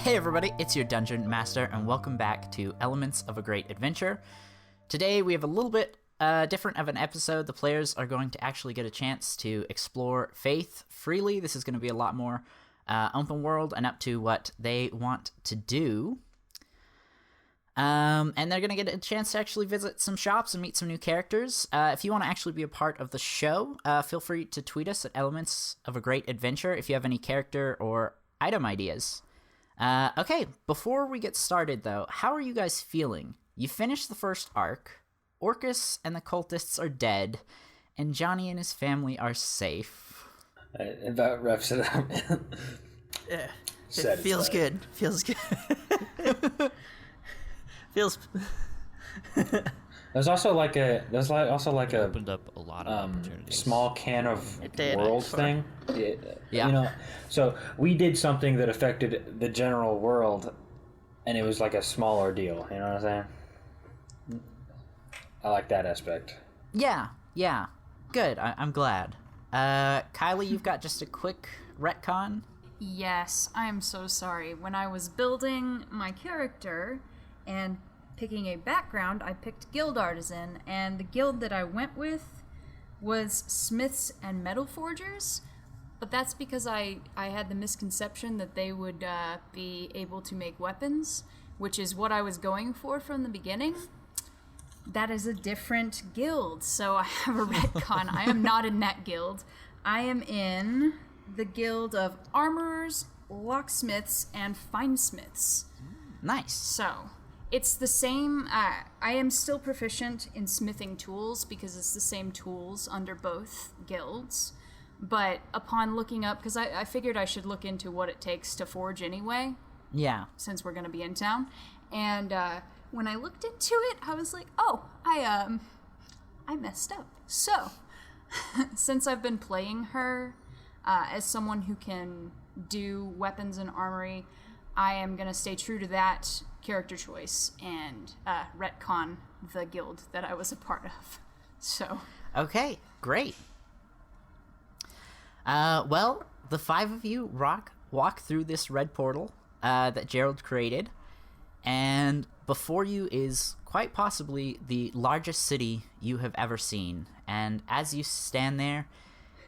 Hey everybody, it's your Dungeon Master, and welcome back to Elements of a Great Adventure. Today we have a little bit different of an episode. The players are going to actually get a chance to explore Fathe freely. This is going to be a lot more open world and up to what they want to do. And they're going to get a chance to actually visit some shops and meet some new characters. If you want to actually be a part of the show, feel free to tweet us at Elements of a Great Adventure if you have any character or item ideas. Okay, before we get started though, how are you guys feeling? You finished the first arc, Orcus and the cultists are dead, and Johnny and his family are safe. That wraps it up. Yeah, it feels good. Feels good. Feels. There's also like a opened up a lot of opportunities. Small can of worlds thing. Yeah. You know, so we did something that affected the general world, and it was like a small ordeal. You know what I'm saying? I like that aspect. Yeah. Good. I'm glad. Kylee, you've got just a quick retcon. Yes, I am so sorry. When I was building my character and picking a background, I picked Guild Artisan, and the guild that I went with was Smiths and Metal Forgers, but that's because I had the misconception that they would be able to make weapons, which is what I was going for from the beginning. That is a different guild, so I have a retcon. I am not in that guild. I am in the guild of Armorers, Locksmiths, and Finesmiths. Nice. So it's the same. I am still proficient in smithing tools because it's the same tools under both guilds. But upon looking up, because I figured I should look into what it takes to forge anyway. Yeah. Since we're going to be in town. And when I looked into it, I was like, oh, I messed up. So since I've been playing her as someone who can do weapons and armory, I am going to stay true to that character choice and retcon the guild that I was a part of. So. Okay, great. Well, the five of you walk through this red portal that Gerald created, and before you is quite possibly the largest city you have ever seen. And as you stand there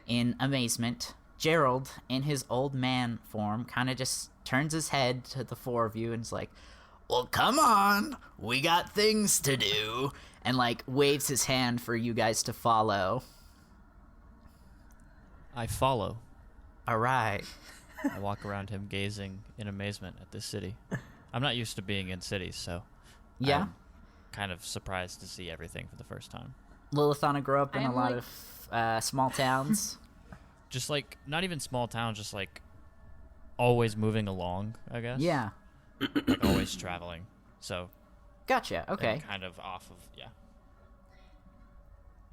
in amazement, Gerald, in his old man form, kind of just turns his head to the four of you and is like, well, come on, we got things to do, and like waves his hand for you guys to follow. I follow. All right. I walk around him gazing in amazement at this city. I'm not used to being in cities, so yeah, I'm kind of surprised to see everything for the first time. Lilithana grew up in a lot of small towns. Just like, not even small towns, just like always moving along, I guess. Yeah. Like always traveling. So. Gotcha, okay. I'm kind of off of, yeah.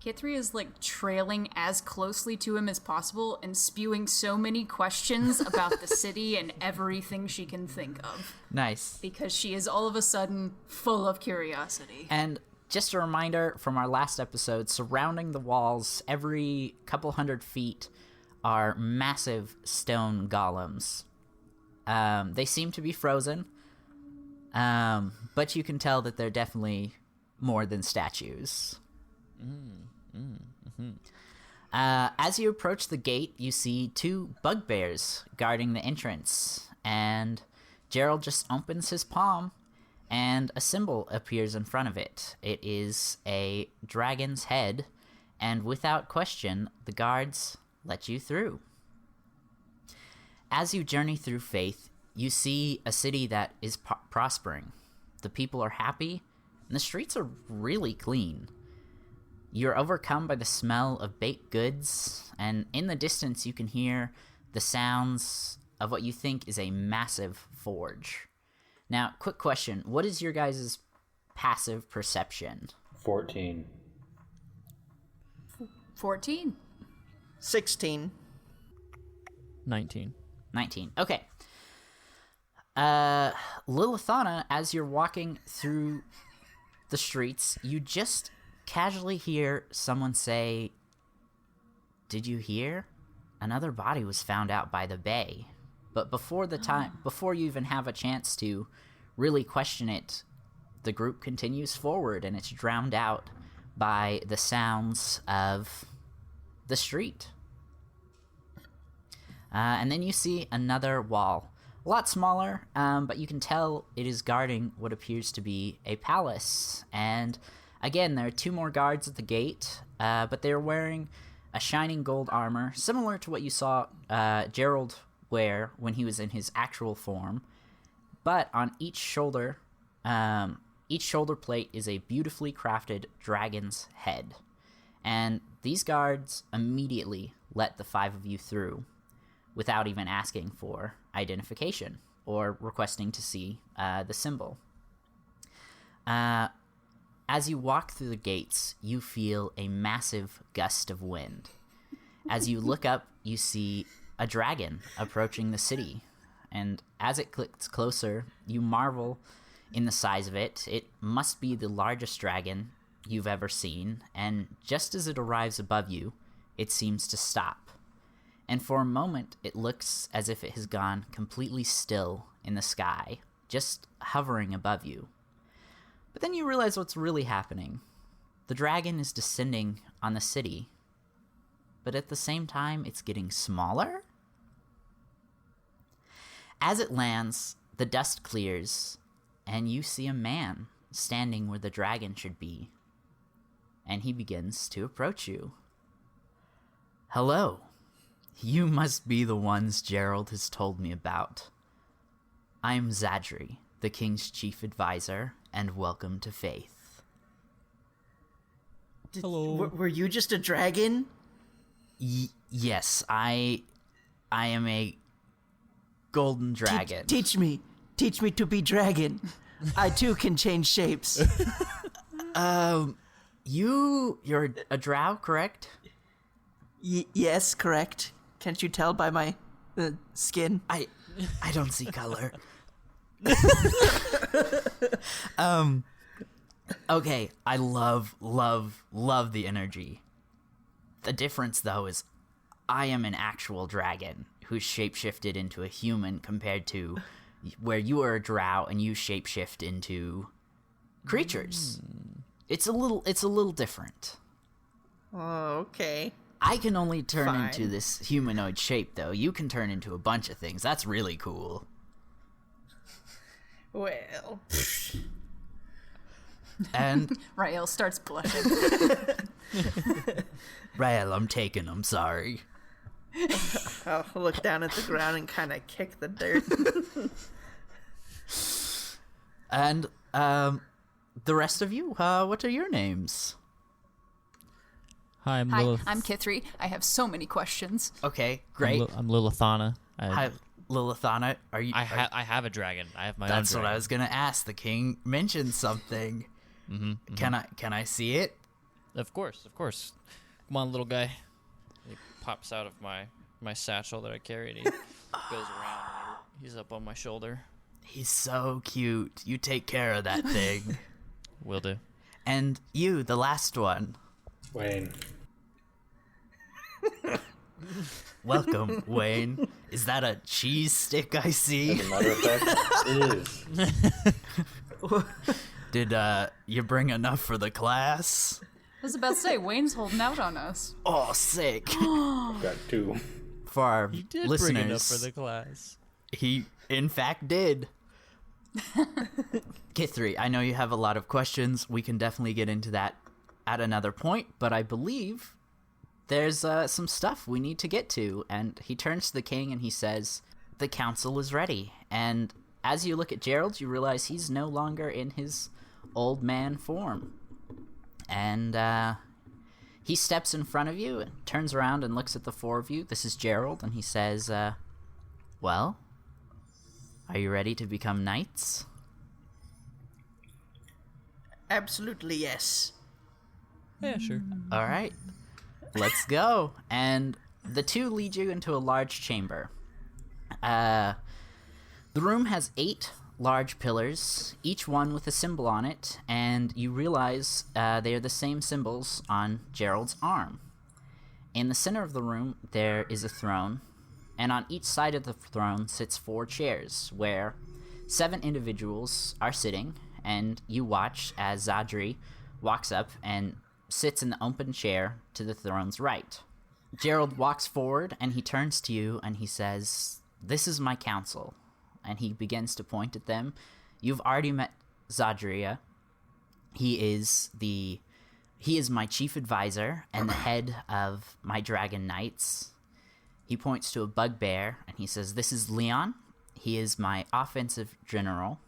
Kithri is like trailing as closely to him as possible and spewing so many questions about the city and everything she can think of. Nice. Because she is all of a sudden full of curiosity. And just a reminder from our last episode, surrounding the walls, every couple hundred feet, are massive stone golems. They seem to be frozen, but you can tell that they're definitely more than statues. As you approach the gate, you see two bugbears guarding the entrance, and Gerald just opens his palm, and a symbol appears in front of it. It is a dragon's head, and without question, the guards let you through. As you journey through Fathe, you see a city that is prospering. The people are happy, and the streets are really clean. You're overcome by the smell of baked goods, and in the distance you can hear the sounds of what you think is a massive forge. Now, quick question. What is your guys' passive perception? 14. 14. 16. 19. 19. Okay. Lilithana, as you're walking through the streets, you just casually hear someone say, "Did you hear? Another body was found out by the bay." But before you even have a chance to really question it, the group continues forward, and it's drowned out by the sounds of the street. And then you see another wall, a lot smaller, but you can tell it is guarding what appears to be a palace. And again, there are 2 more guards at the gate, but they're wearing a shining gold armor, similar to what you saw Gerald wear when he was in his actual form. But on each shoulder plate is a beautifully crafted dragon's head. And these guards immediately let the 5 of you through without even asking for identification or requesting to see the symbol. As you walk through the gates, you feel a massive gust of wind. As you look up, you see a dragon approaching the city. And as it clicks closer, you marvel in the size of it. It must be the largest dragon you've ever seen. And just as it arrives above you, it seems to stop. And for a moment, it looks as if it has gone completely still in the sky, just hovering above you. But then you realize what's really happening. The dragon is descending on the city, but at the same time, it's getting smaller. As it lands, the dust clears, and you see a man standing where the dragon should be. And he begins to approach you. Hello. You must be the ones Gerald has told me about. I'm Zadri, the king's chief advisor, and welcome to Fathe. Hello. Were you just a dragon? Yes, I am a golden dragon. Teach me to be dragon. I too can change shapes. You're a drow, correct? Yes, correct. Can't you tell by my skin? I don't see color. Okay, I love the energy. The difference, though, is I am an actual dragon who's shapeshifted into a human compared to where you are a drow and you shapeshift into creatures. It's a little different. Oh, okay. I can only turn Fine. into this humanoid shape, though. You can turn into a bunch of things. That's really cool. Well. And Rael starts blushing. Rael, I'm taken. I'm sorry. I'll look down at the ground and kind of kick the dirt. And the rest of you, what are your names? Hi, I'm Hi, Lilith. I'm Kithri. I have so many questions. Okay, great. I'm Lilithana. Hi, Lilithana. Are you? I have a dragon. I have my own That's dragon. what I was gonna ask. The king mentioned something. Can I see it? Of course. Come on, little guy. He pops out of my satchel that I carry, and he goes around. And he's up on my shoulder. He's so cute. You take care of that thing. Will do. And you, the last one. Wayne. Welcome, Wayne. Is that a cheese stick I see? As a matter of fact, it is. Did you bring enough for the class? I was about to say, Wayne's holding out on us. Oh, sick. Got 2. For our He did listeners, bring enough for the class. he in fact did. Kithri, I know you have a lot of questions. We can definitely get into that at another point, but I believe there's some stuff we need to get to. And he turns to the king and he says, the council is ready. And as you look at Gerald, you realize he's no longer in his old man form. And he steps in front of you and turns around and looks at the 4 of you. This is Gerald, and he says, well, are you ready to become knights? Absolutely yes. Yeah, sure. All right, let's go. And the 2 lead you into a large chamber. The room has 8 large pillars, each one with a symbol on it, and you realize they are the same symbols on Gerald's arm. In the center of the room, there is a throne, and on each side of the throne sits 4 chairs, where 7 individuals are sitting, and you watch as Zadri walks up and sits in the open chair to the throne's right. Gerald walks forward, and he turns to you, and he says, "This is my council." And he begins to point at them. You've already met Zadria. He is my chief advisor and the head of my dragon knights. He points to a bugbear, and he says, "This is Leon. He is my offensive general.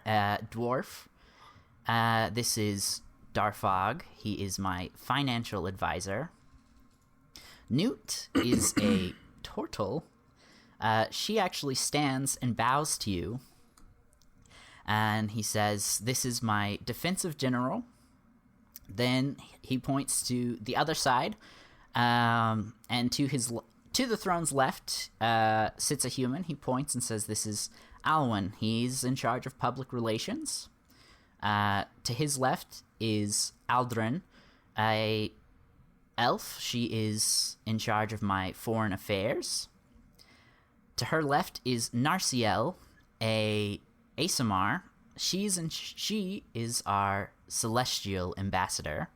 Dwarf. This is Darfog. He is my financial advisor. Newt is a turtle. She actually stands and bows to you. And he says, "This is my defensive general." Then he points to the other side, and to the throne's left sits a human. He points and says, "This is Alwyn. He's in charge of public relations." To his left is Aldrin, a elf. She is in charge of my foreign affairs. To her left is Narciel, a Asamar. She is our celestial ambassador.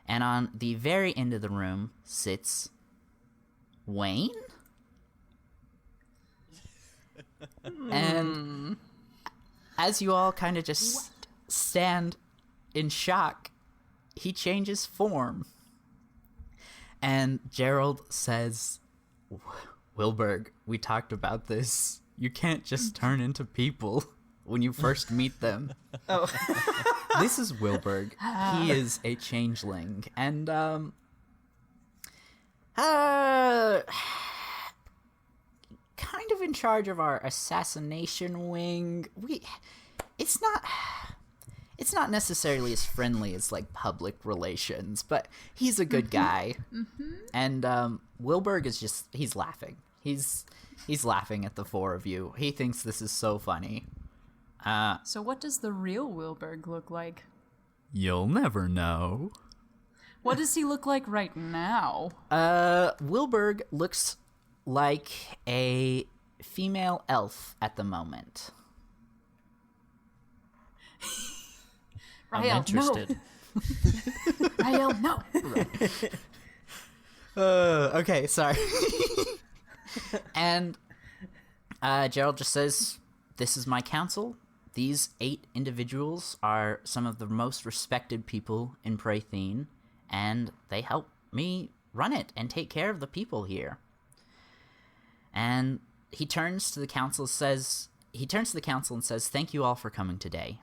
And on the very end of the room sits Wayne. And as you all kind of just stand in shock, he changes form. And Gerald says, "Wilburg, we talked about this. You can't just turn into people when you first meet them." Oh. This is Wilburg. He is a changeling. And, kind of in charge of our assassination wing. It's not necessarily as friendly as, like, public relations, but he's a good guy. And Wilburg is he's laughing. He's laughing at the 4 of you. He thinks this is so funny. So what does the real Wilburg look like? You'll never know. What does he look like right now? Wilburg looks like a female elf at the moment. I'm Rael, interested. No. Rael, no. Okay, sorry. And Gerald just says, "This is my council. These 8 individuals are some of the most respected people in Prathene, and they help me run it and take care of the people here." And he turns to the council and says, "Thank you all for coming today.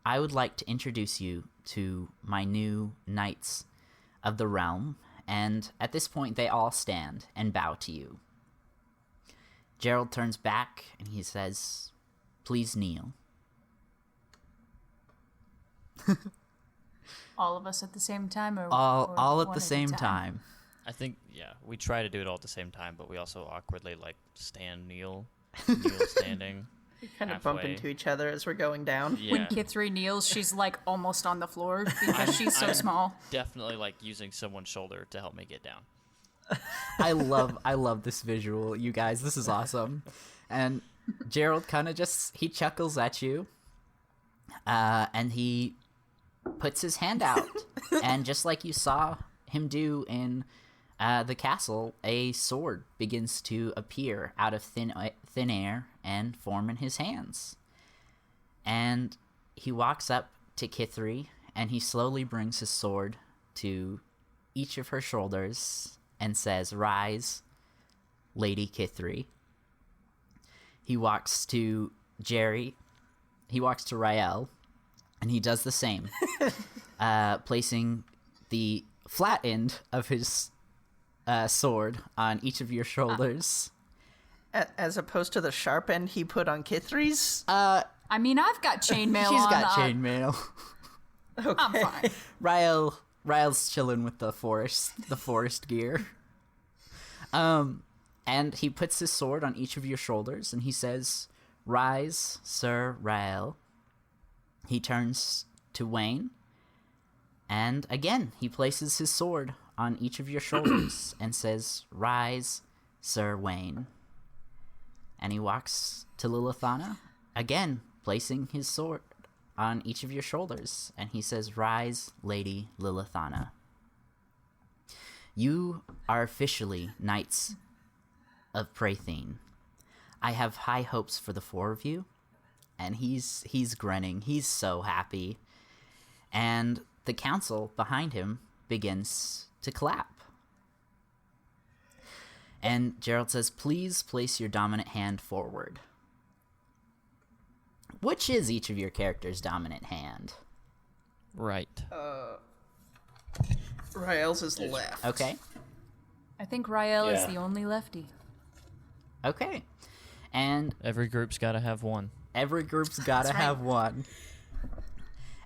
I would like to introduce you to my new knights of the realm." And at this point, they all stand and bow to you. Gerald turns back and he says, "Please kneel." All of us at the same time, or All at one the same time. I think, yeah, we try to do it all at the same time, but we also awkwardly, like, kneel standing. We kind of bump halfway. into each other as we're going down. Yeah. When Kithri kneels, she's like almost on the floor because she's so small. Definitely, like, using someone's shoulder to help me get down. I love this visual, you guys. This is awesome. And Gerald kind of he chuckles at you, and he puts his hand out, and just like you saw him do in the castle, a sword begins to appear out of thin air and form in his hands. And he walks up to Kithri, and he slowly brings his sword to each of her shoulders and says, "Rise, Lady Kithri." He walks to Jerry. He walks to Rael, and he does the same, placing the flat end of his sword on each of your shoulders. As opposed to the sharp end he put on Kithri's? I mean, I've got chainmail on. She's got chainmail. Okay. I'm fine. Rael's chilling with the forest gear. And he puts his sword on each of your shoulders, and he says, "Rise, Sir Rael." He turns to Wayne, and again, he places his sword on each of your shoulders and says, "Rise, Sir Wayne. And he walks to Lilithana, again placing his sword on each of your shoulders, and he says, "Rise, Lady Lilithana. You are officially Knights of Prathine. I have high hopes for the four of you." And he's grinning. He's so happy. And the council behind him begins to clap. And Gerald says, "Please place your dominant hand forward." Which is each of your characters' dominant hand? Right. Rael's is left. Okay. I think Rael is Yeah. the only lefty. Okay. And Every group's got to have one. every group's gotta That's right. have one.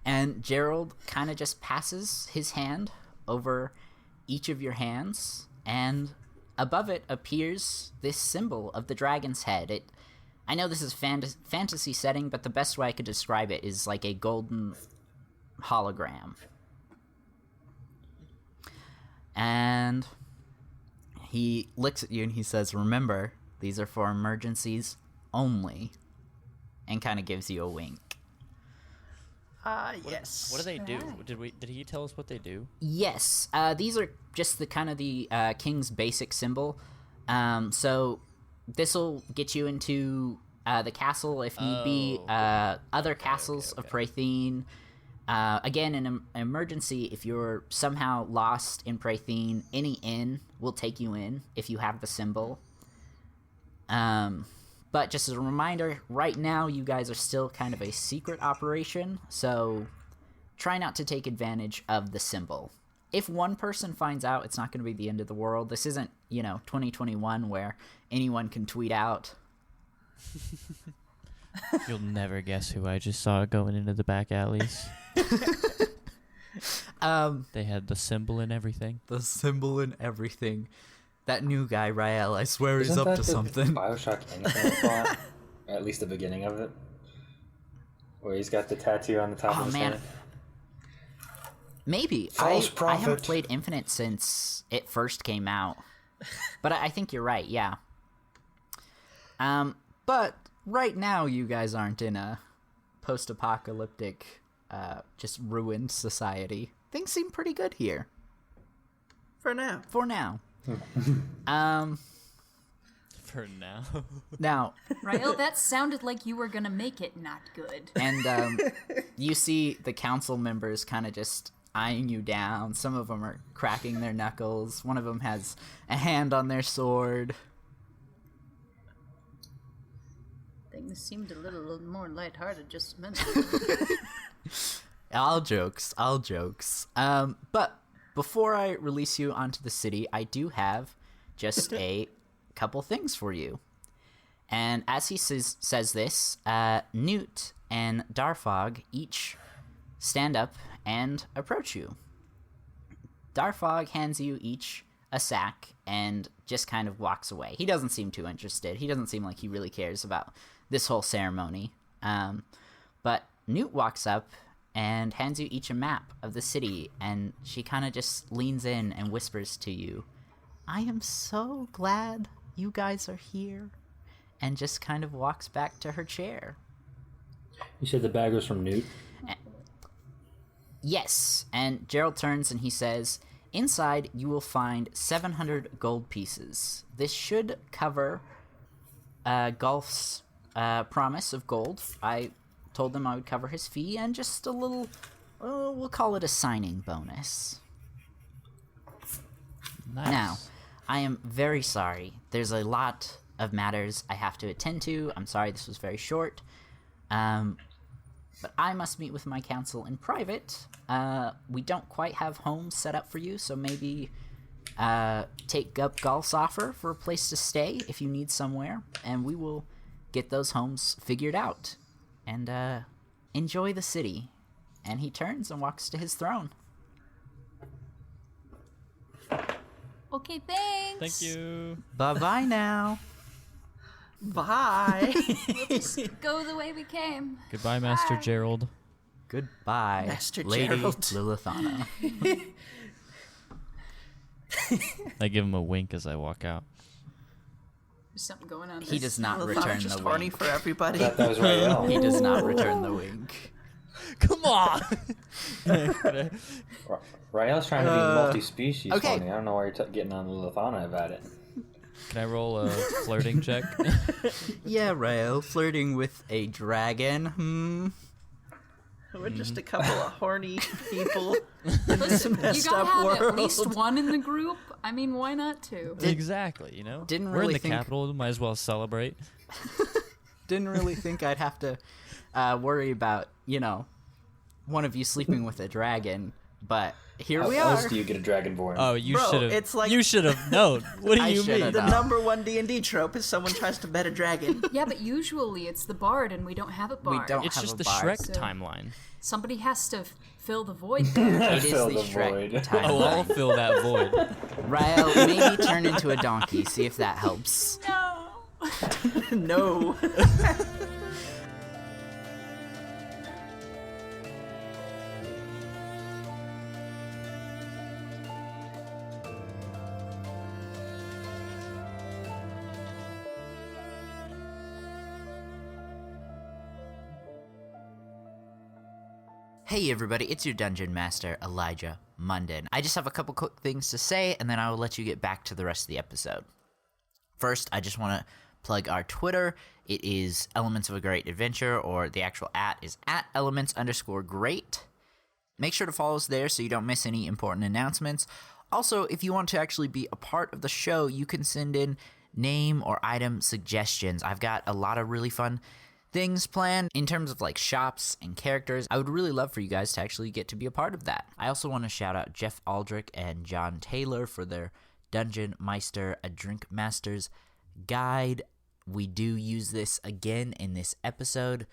And Gerald kind of just passes his hand over each of your hands, and above it appears this symbol of the dragon's head. I know this is fantasy setting, but the best way I could describe it is like a golden hologram. And he looks at you and he says, "Remember, these are for emergencies only," and kind of gives you a wink. Yes. What do they do? Right. Did he tell us what they do? Yes, these are just the kind of the king's basic symbol. So this will get you into the castle if need be. Other castles of Prathine. Again, in an emergency, if you're somehow lost in Prathine, any inn will take you in if you have the symbol. But just as a reminder, right now you guys are still kind of a secret operation, so try not to take advantage of the symbol. If one person finds out, it's not going to be the end of the world. This isn't, 2021 where anyone can tweet out. You'll never guess who I just saw going into the back alleys. They had the symbol and everything. The symbol and everything. That new guy, Rael, I swear he's Isn't up that to the something. Bioshock Infinite plot? Or at least the beginning of it, where he's got the tattoo on the top of his man. head. Maybe. False I haven't prophet. played Infinite since it first came out. But I think you're right, yeah. But right now you guys aren't in a post-apocalyptic, just ruined society. Things seem pretty good here. For now. For now. For now. Now, Rael, that sounded like you were gonna make it not good. and you see the council members kind of just eyeing you down. Some of them are cracking their knuckles. One of them has a hand on their sword. Things seemed a little more lighthearted just a minute. All jokes. But before I release you onto the city, I do have just a couple things for you. And as he says this, Newt and Darfog each stand up and approach you. Darfog hands you each a sack and just kind of walks away. He doesn't seem too interested. He doesn't seem like he really cares about this whole ceremony. But Newt walks up and hands you each a map of the city, and she kind of just leans in and whispers to you, "I am so glad you guys are here," and just kind of walks back to her chair. You said the bag was from Newt? Yes, and Gerald turns and he says, "Inside you will find 700 gold pieces. This should cover Golf's promise of gold. I told him I would cover his fee and just a little, we'll call it a signing bonus." Nice. Now, I am very sorry. There's a lot of matters I have to attend to. I'm sorry this was very short. But I must meet with my council in private. We don't quite have homes set up for you, so maybe take up Golf's offer for a place to stay if you need somewhere, and we will get those homes figured out. And enjoy the city. And he turns and walks to his throne. Okay, thanks. Thank you. Bye-bye now. Bye. Go the way we came. Goodbye, Master Bye. Gerald. Goodbye, Master Lady Gerald. Lilithana. I give him a wink as I walk out. There's something going on. He there. not Well, return I'm just the horny wink. for everybody. That was Rael. He does not return the wink. Come on. Rael's trying to be multi-species okay. horny. I don't know why you're getting on Lilithana about it. Can I roll a flirting check? Yeah, Rael, flirting with a dragon. We're just a couple of horny people in this You messed gotta up have world. at least one in the group. I mean, why not two? Exactly, you know? Didn't We're really in the think- capital, might as well celebrate. Didn't really think I'd have to worry about, one of you sleeping with a dragon, but here we How are. else do you get a dragonborn? Oh, you Bro, should have. it's like- you should have known. What do I you shoulda mean? The known. number one D&D trope is someone tries to bet a dragon. Yeah, but usually it's the bard, and we don't have a bard. don't. It's have just a the bar, Shrek so- timeline. Somebody has to fill the void there. It is Fill the the Shrek void. timeline. Oh, I'll fill that void. Rael, maybe turn into a donkey, see if that helps. No. Hey everybody, it's your Dungeon Master, Elijah Munden. I just have a couple quick things to say, and then I will let you get back to the rest of the episode. First, I just want to plug our Twitter. It is Elements of a Great Adventure, or the actual @ is @elements_great. Make sure to follow us there so you don't miss any important announcements. Also, if you want to actually be a part of the show, you can send in name or item suggestions. I've got a lot of really fun things planned in terms of like shops and characters. I would really love for you guys to actually get to be a part of that. I also want to shout out Jeff Aldrich and John Taylor for their Dungeon Meister, a Drink Master's Guide. We do use this again in this episode.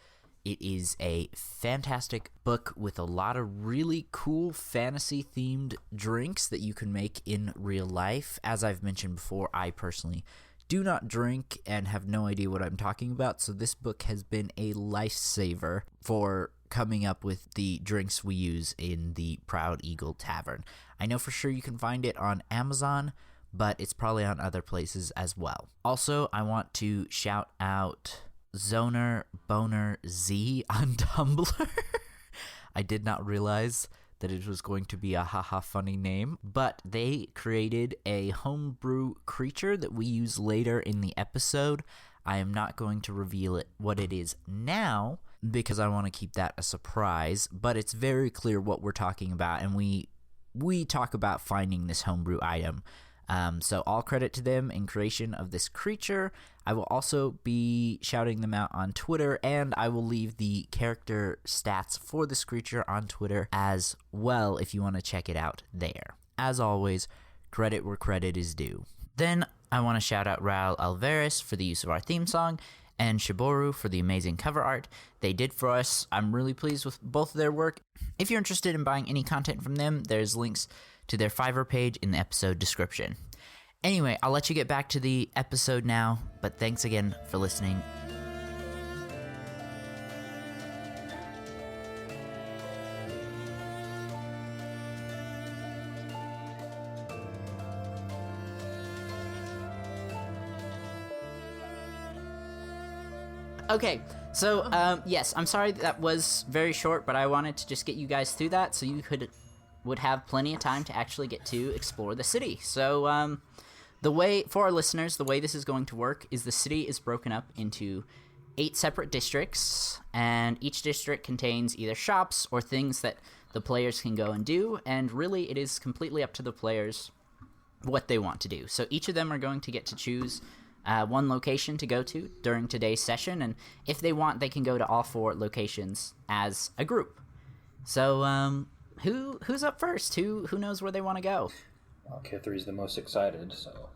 It is a fantastic book with a lot of really cool fantasy-themed drinks that you can make in real life. As I've mentioned before, I personally do not drink and have no idea what I'm talking about, so this book has been a lifesaver for coming up with the drinks we use in the Proud Eagle Tavern. I know for sure you can find it on Amazon, but it's probably on other places as well. Also, I want to shout out Zoner Boner Z on Tumblr. I did not realize that it was going to be a haha funny name, but they created a homebrew creature that we use later in the episode. I am not going to reveal what it is now because I want to keep that a surprise, but it's very clear what we're talking about, and we talk about finding this homebrew item. So all credit to them in creation of this creature. I will also be shouting them out on Twitter, and I will leave the character stats for this creature on Twitter as well if you want to check it out there. As always, credit where credit is due. Then I want to shout out Rael Alvarez for the use of our theme song, and Shiboru for the amazing cover art they did for us. I'm really pleased with both of their work. If you're interested in buying any content from them, there's links to their Fiverr page in the episode description. Anyway, I'll let you get back to the episode now, but thanks again for listening. Okay, so, yes, I'm sorry that was very short, but I wanted to just get you guys through that so you would have plenty of time to actually get to explore the city. So, for our listeners, the way this is going to work is the city is broken up into 8 separate districts, and each district contains either shops or things that the players can go and do, and really it is completely up to the players what they want to do. So each of them are going to get to choose one location to go to during today's session, and if they want, they can go to all 4 locations as a group. So, who's up first? Who knows where they want to go? Well, Kithri's the most excited, so...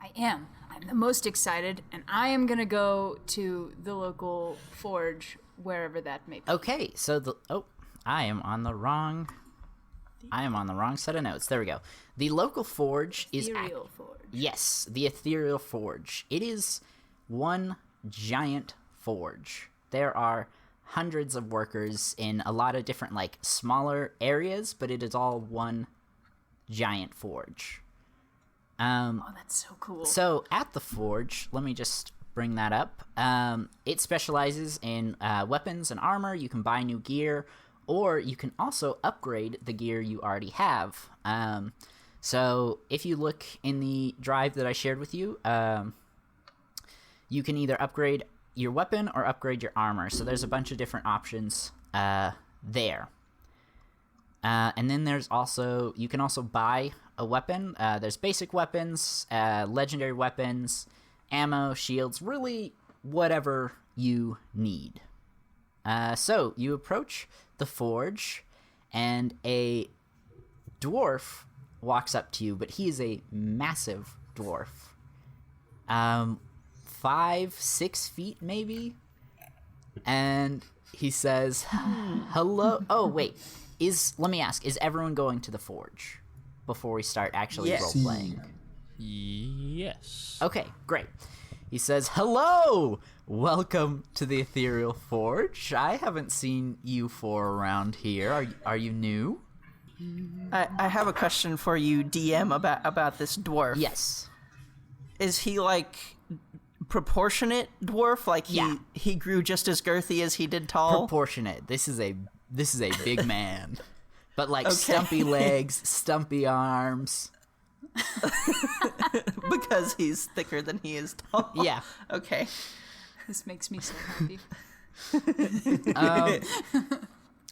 I am. I'm the most excited, and I am gonna go to the local forge, wherever that may be. Okay, so I am on the wrong set of notes. There we go. The local forge Ethereal forge. Yes, the Ethereal Forge. It is one giant forge. There are hundreds of workers in a lot of different, like, smaller areas, but it is all one giant forge. Oh, that's so cool. So at the forge, let me just bring that up. It specializes in weapons and armor. You can buy new gear, or you can also upgrade the gear you already have. So if you look in the drive that I shared with you, you can either upgrade your weapon or upgrade your armor. So there's a bunch of different options there. And then there's also, you can also buy a weapon. There's basic weapons, legendary weapons, ammo, shields, really whatever you need. So you approach the forge, and a dwarf walks up to you, but he is a massive dwarf. 5-6 feet maybe, and he says, hello. Oh wait, let me ask, is everyone going to the forge before we start actually role-playing? Yes. Okay, great. He says, hello, welcome to the Ethereal Forge. I haven't seen you for around here. Are you new? I have a question for you, DM, about this dwarf. Yes. Is he like proportionate dwarf? Like he grew just as girthy as he did tall? Proportionate. This is a big man. But like stumpy legs, stumpy arms. Because he's thicker than he is tall. Yeah. Okay. This makes me so happy.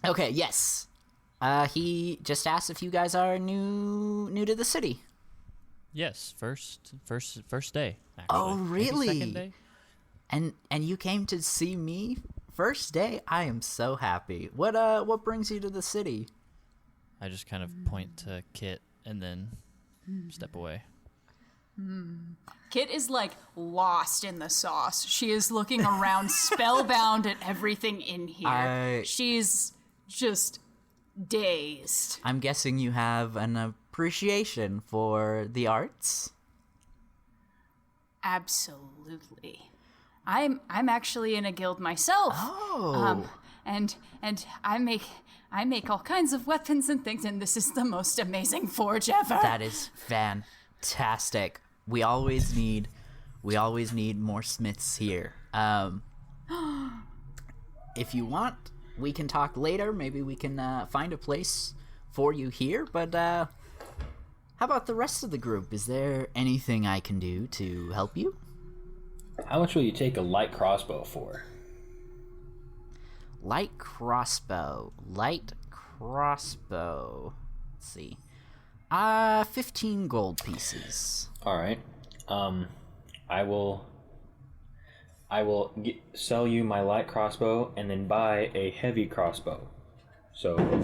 Okay, yes. He just asked if you guys are new to the city. Yes, first day. Actually. Oh, Maybe really? second day. And you came to see me first day? I am so happy. What brings you to the city? I just kind of point to Kit and then step away. Kit is like lost in the sauce. She is looking around spellbound at everything in here. She's just dazed. I'm guessing you have an appreciation for the arts? Absolutely. I'm actually in a guild myself. Oh. And I make all kinds of weapons and things, and this is the most amazing forge ever. That is fantastic. We always need more smiths here. If you want, we can talk later. Maybe we can find a place for you here. But how about the rest of the group? Is there anything I can do to help you? How much will you take a light crossbow for? Light crossbow. Let's see. 15 gold pieces. All right. I will sell you my light crossbow and then buy a heavy crossbow. So.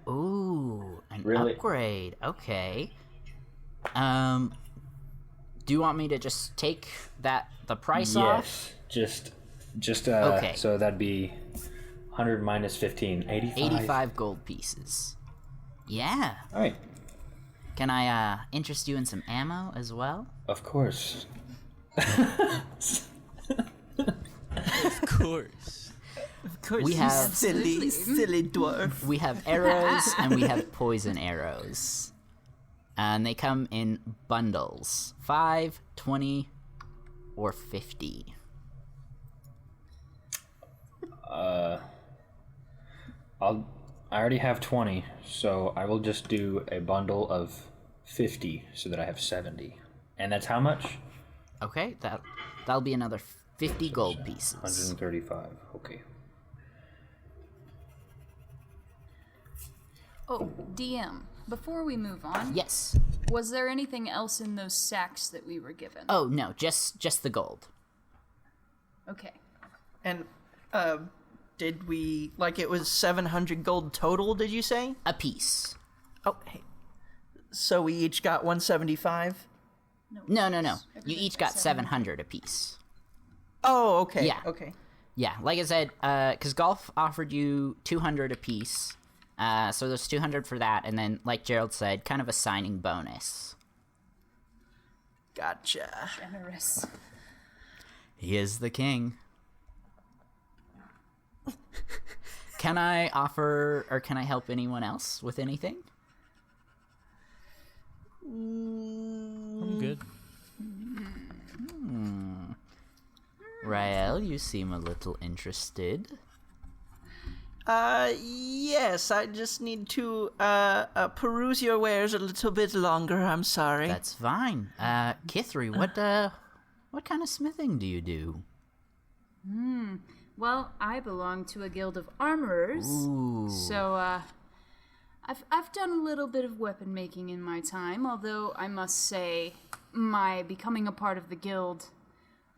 Ooh, an Really? upgrade. Okay. Do you want me to just take the price off? Yes. Just Okay. So that'd be 100 minus 15, 85. 85 gold pieces. Yeah. All right. Can I interest you in some ammo as well? Of course. Of course. Of course, We you have- silly dwarf. We have arrows and we have poison arrows. And they come in bundles. 5, 20, or 50. I already have 20, so I will just do a bundle of 50 so that I have 70. And that's how much? Okay, that'll be another 50 gold pieces. 135. Okay. Oh, DM, before we move on, Yes. was there anything else in those sacks that we were given? Oh, no, just the gold. Okay. And did we, like, it was 700 gold total, did you say? A piece. Oh, hey. So we each got 175? No. You each got 700 a piece. Oh, okay. Yeah. Okay. Yeah, like I said, because Golf offered you 200 a piece. So there's 200 for that, and then, like Gerald said, kind of a signing bonus. Gotcha. Generous. He is the king. Can I offer, or can I help anyone else with anything? good. Rael, you seem a little interested. Yes, I just need to, peruse your wares a little bit longer, I'm sorry. That's fine. Kithri, what kind of smithing do you do? Well, I belong to a guild of armorers, Ooh. so I've done a little bit of weapon making in my time. Although I must say, my becoming a part of the guild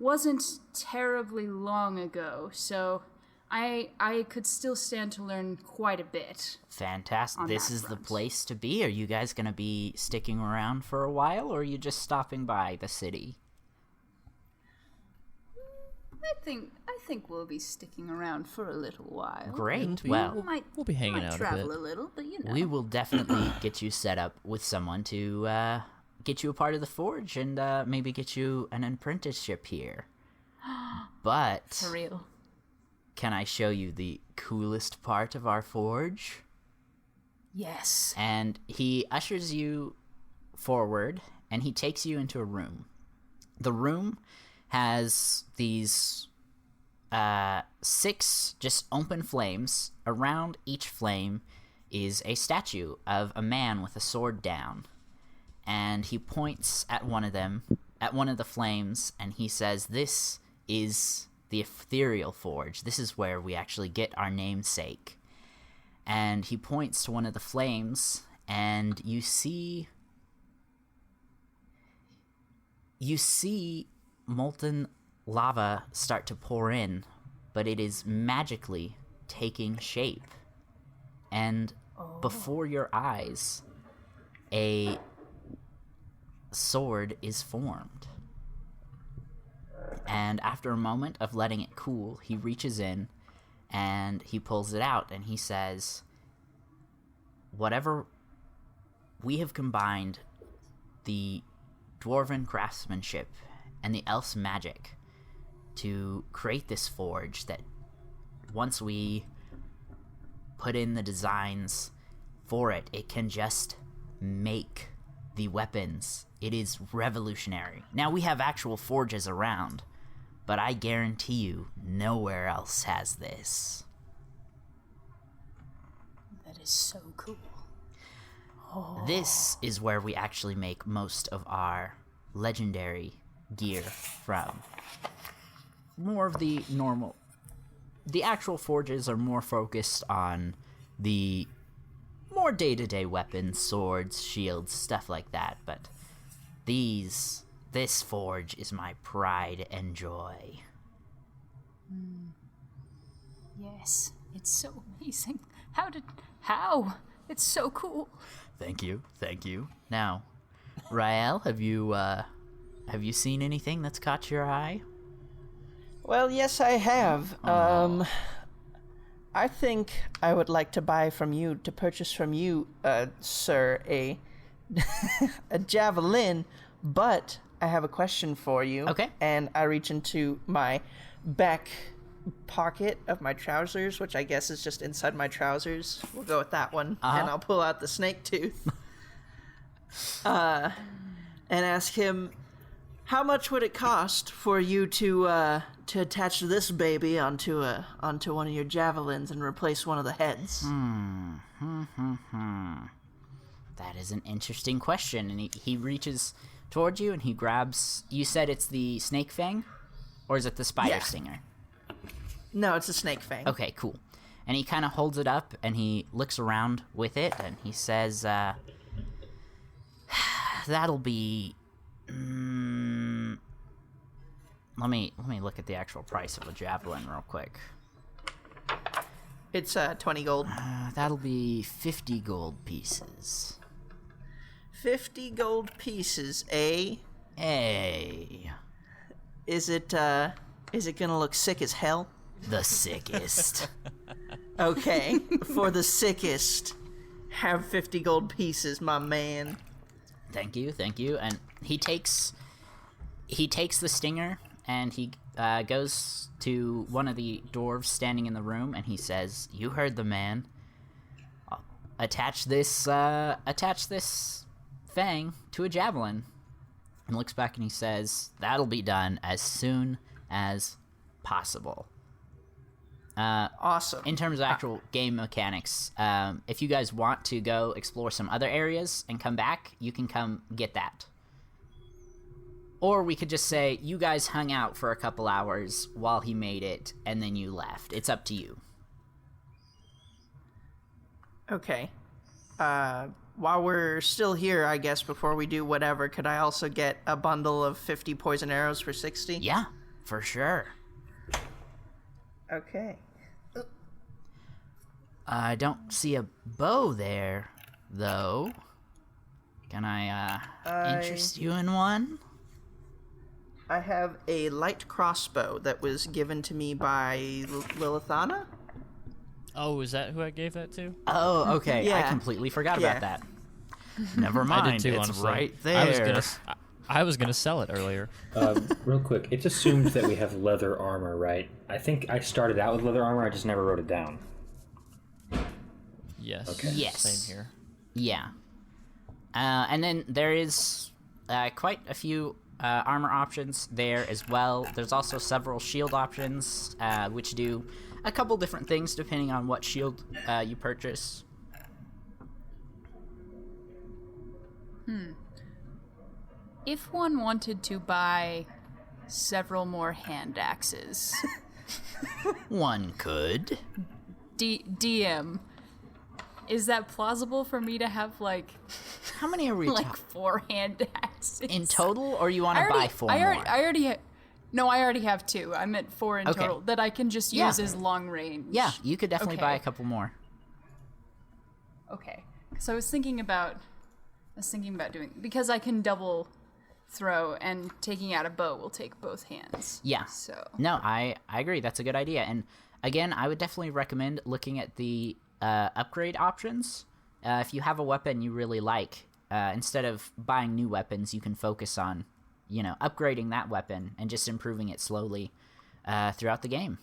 wasn't terribly long ago, so I could still stand to learn quite a bit. Fantastic. This that is the front. place to be. Are you guys going to be sticking around for a while, or are you just stopping by the city? I think we'll be sticking around for a little while. Great. We- Well, We'll be hanging might out a travel bit. a little, but you know. we will definitely get you set up with someone to get you a part of the forge and maybe get you an apprenticeship here. But For real. can I show you the coolest part of our forge? Yes. And he ushers you forward and he takes you into a room. The room has these 6 just open flames. Around each flame is a statue of a man with a sword down. And he points at one of them, at one of the flames, and he says, "This is the ethereal forge. This is where we actually get our namesake." And he points to one of the flames, and you see molten lava start to pour in, but it is magically taking shape. And before your eyes, a sword is formed. And after a moment of letting it cool, he reaches in and he pulls it out and he says, "Whatever, we have combined the dwarven craftsmanship and the elf's magic to create this forge that once we put in the designs for it, it can just make the weapons. It is revolutionary. Now, we have actual forges around, but I guarantee you nowhere else has this." That is so cool. This is where we actually make most of our legendary gear from. More of the normal... The actual forges are more focused on the more day-to-day weapons, swords, shields, stuff like that, but this forge is my pride and joy. Yes, it's so amazing. How? It's so cool. Thank you. Now, Rael, have you seen anything that's caught your eye? Well, yes, I have. I think I would like to purchase from you, sir, a javelin, but I have a question for you. Okay. And I reach into my back pocket of my trousers, which I guess is just inside my trousers. We'll go with that one. And I'll pull out the snake tooth. And ask him, how much would it cost for you to attach this baby onto one of your javelins and replace one of the heads? That is an interesting question. And he reaches toward you and he grabs... You said it's the snake fang? Or is it the spider Yeah. stinger? No, it's a snake fang. Okay, cool. And he kind of holds it up and he looks around with it and he says, that'll be... let me look at the actual price of a javelin real quick. It's 20 gold. That'll be 50 gold pieces. 50 gold pieces, eh? Hey, Is it gonna look sick as hell? the sickest. Okay, for the sickest, have 50 gold pieces, my man. Thank you. And he takes the stinger and he goes to one of the dwarves standing in the room and he says, "You heard the man. Attach this fang to a javelin." and looks back and he says, "That'll be done as soon as possible." Awesome. In terms of actual game mechanics, if you guys want to go explore some other areas and come back, you can come get that. Or we could just say you guys hung out for a couple hours while he made it, and then you left. It's up to you. Okay. While we're still here, I guess, before we do whatever, could I also get a bundle of 50 poison arrows for 60? Yeah, for sure. Okay. I don't see a bow there, though. Can I interest you in one? I have a light crossbow that was given to me by Lilithana. Oh, is that who I gave that to? Oh, okay. I Yeah. completely forgot Yeah. about that. Never mind. I did too, it's honestly. right there. I was gonna sell it earlier. Real quick, it's assumed that we have leather armor, right? I think I started out with leather armor, I just never wrote it down. Yes. Okay. Yes. Same here. Yeah. And then there is quite a few armor options there as well. There's also several shield options, which do a couple different things depending on what shield you purchase. If one wanted to buy several more hand axes, One could. DM, is that plausible for me to have like How many are we like talking 4 hand axes in total, or you want to buy 4 more? I already have 2. I meant 4 in Okay. total that I can just Yeah. use as long range. Yeah, you could definitely Okay. buy a couple more. Okay. So I was thinking about doing, because I can double throw, and taking out a bow will take both hands. Yeah. So No, I agree. That's a good idea. And again, I would definitely recommend looking at the upgrade options. If you have a weapon you really like, instead of buying new weapons, you can focus on, upgrading that weapon and just improving it slowly throughout the game.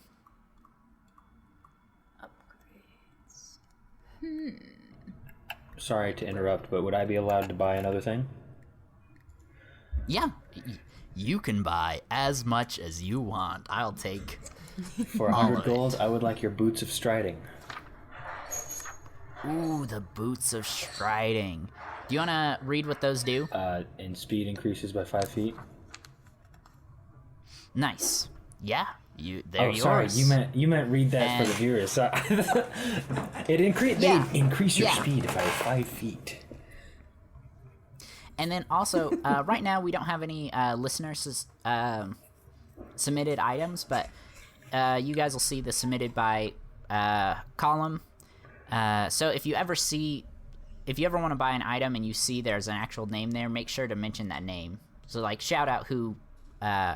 Sorry to interrupt, but would I be allowed to buy another thing? Yeah, you can buy as much as you want. I'll take. For All 100 of gold, it. I would like your boots of striding. Ooh, the boots of striding. Do you want to read what those do? And speed increases by 5 feet. Nice. Yeah, they're yours. Sorry, you meant read that for the And- viewers. They increase your Yeah. speed by 5 feet. And then also, right now we don't have any listeners submitted items, but you guys will see the submitted by column. So if you ever want to buy an item and you see there's an actual name there, make sure to mention that name. So like shout out who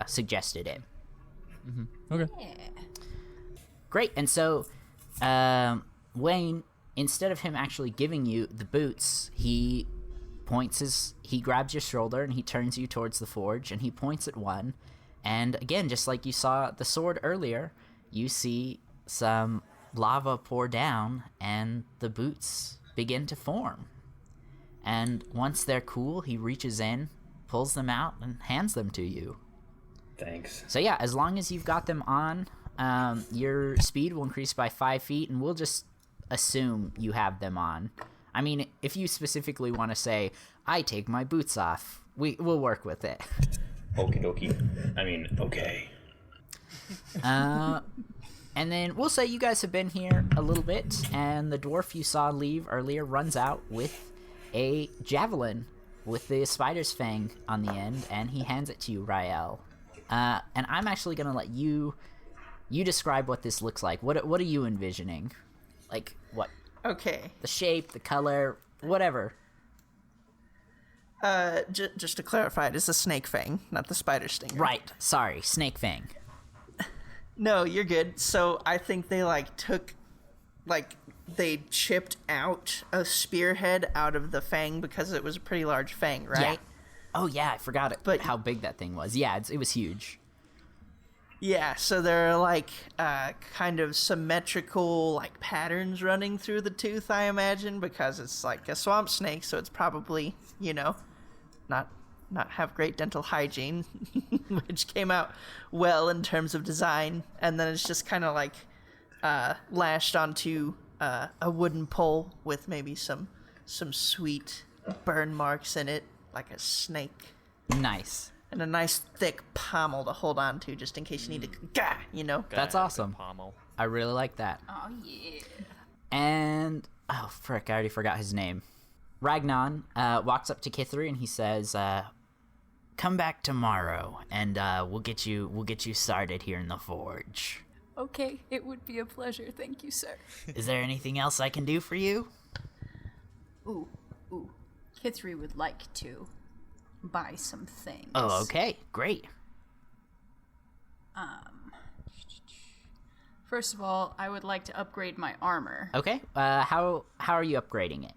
suggested it. Okay. Great. And so Wayne, instead of him actually giving you the boots, he grabs your shoulder and he turns you towards the forge and he points at one. And again, just like you saw the sword earlier, you see some lava pour down and the boots begin to form. And once they're cool, he reaches in, pulls them out, and hands them to you. Thanks. So yeah, as long as you've got them on, your speed will increase by 5 feet, and we'll just assume you have them on. I mean, if you specifically want to say, I take my boots off, we'll work with it. Okie dokie. I mean, okay. And then we'll say you guys have been here a little bit, and the dwarf you saw leave earlier runs out with a javelin with the spider's fang on the end, and he hands it to you, Rael. And I'm actually going to let you describe what this looks like. What are you envisioning? Like, what? Okay. The shape, the color, whatever. Just to clarify, it is a snake fang, not the spider stinger. Right. Sorry. Snake fang. No, you're good. So I think they they chipped out a spearhead out of the fang because it was a pretty large fang, right? Yeah. Oh, yeah. I forgot But- how big that thing was. Yeah, it was huge. Yeah, so there are kind of symmetrical patterns running through the tooth, I imagine, because it's like a swamp snake, so it's probably, not not have great dental hygiene, which came out well in terms of design. And then it's just kind of like lashed onto a wooden pole with maybe some sweet burn marks in it, like a snake. Nice. And a nice thick pommel to hold on to just in case you need to, gah, you know? That's awesome. Pommel. I really like that. Oh, yeah. And, oh, frick, I already forgot his name. Ragnon walks up to Kithri and he says, come back tomorrow and we'll get you started here in the forge. Okay, it would be a pleasure. Thank you, sir. Is there anything else I can do for you? Ooh. Kithri would like to buy some things. Oh, okay, great. First of all, I would like to upgrade my armor. Okay, how are you upgrading it?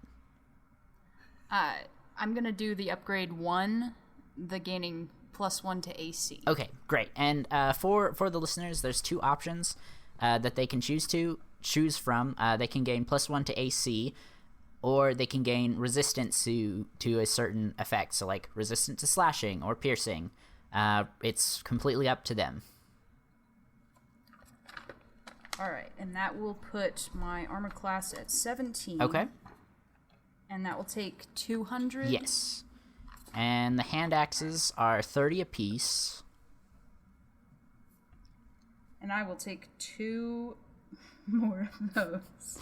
I'm gonna do the upgrade 1, the gaining +1 to AC. Okay, great. And for the listeners, there's 2 options that they can choose from. They can gain +1 to AC, or they can gain resistance to a certain effect, so like resistance to slashing or piercing. It's completely up to them. Alright, and that will put my armor class at 17. Okay. And that will take 200? Yes. And the hand axes are 30 apiece. And I will take 2 more of those.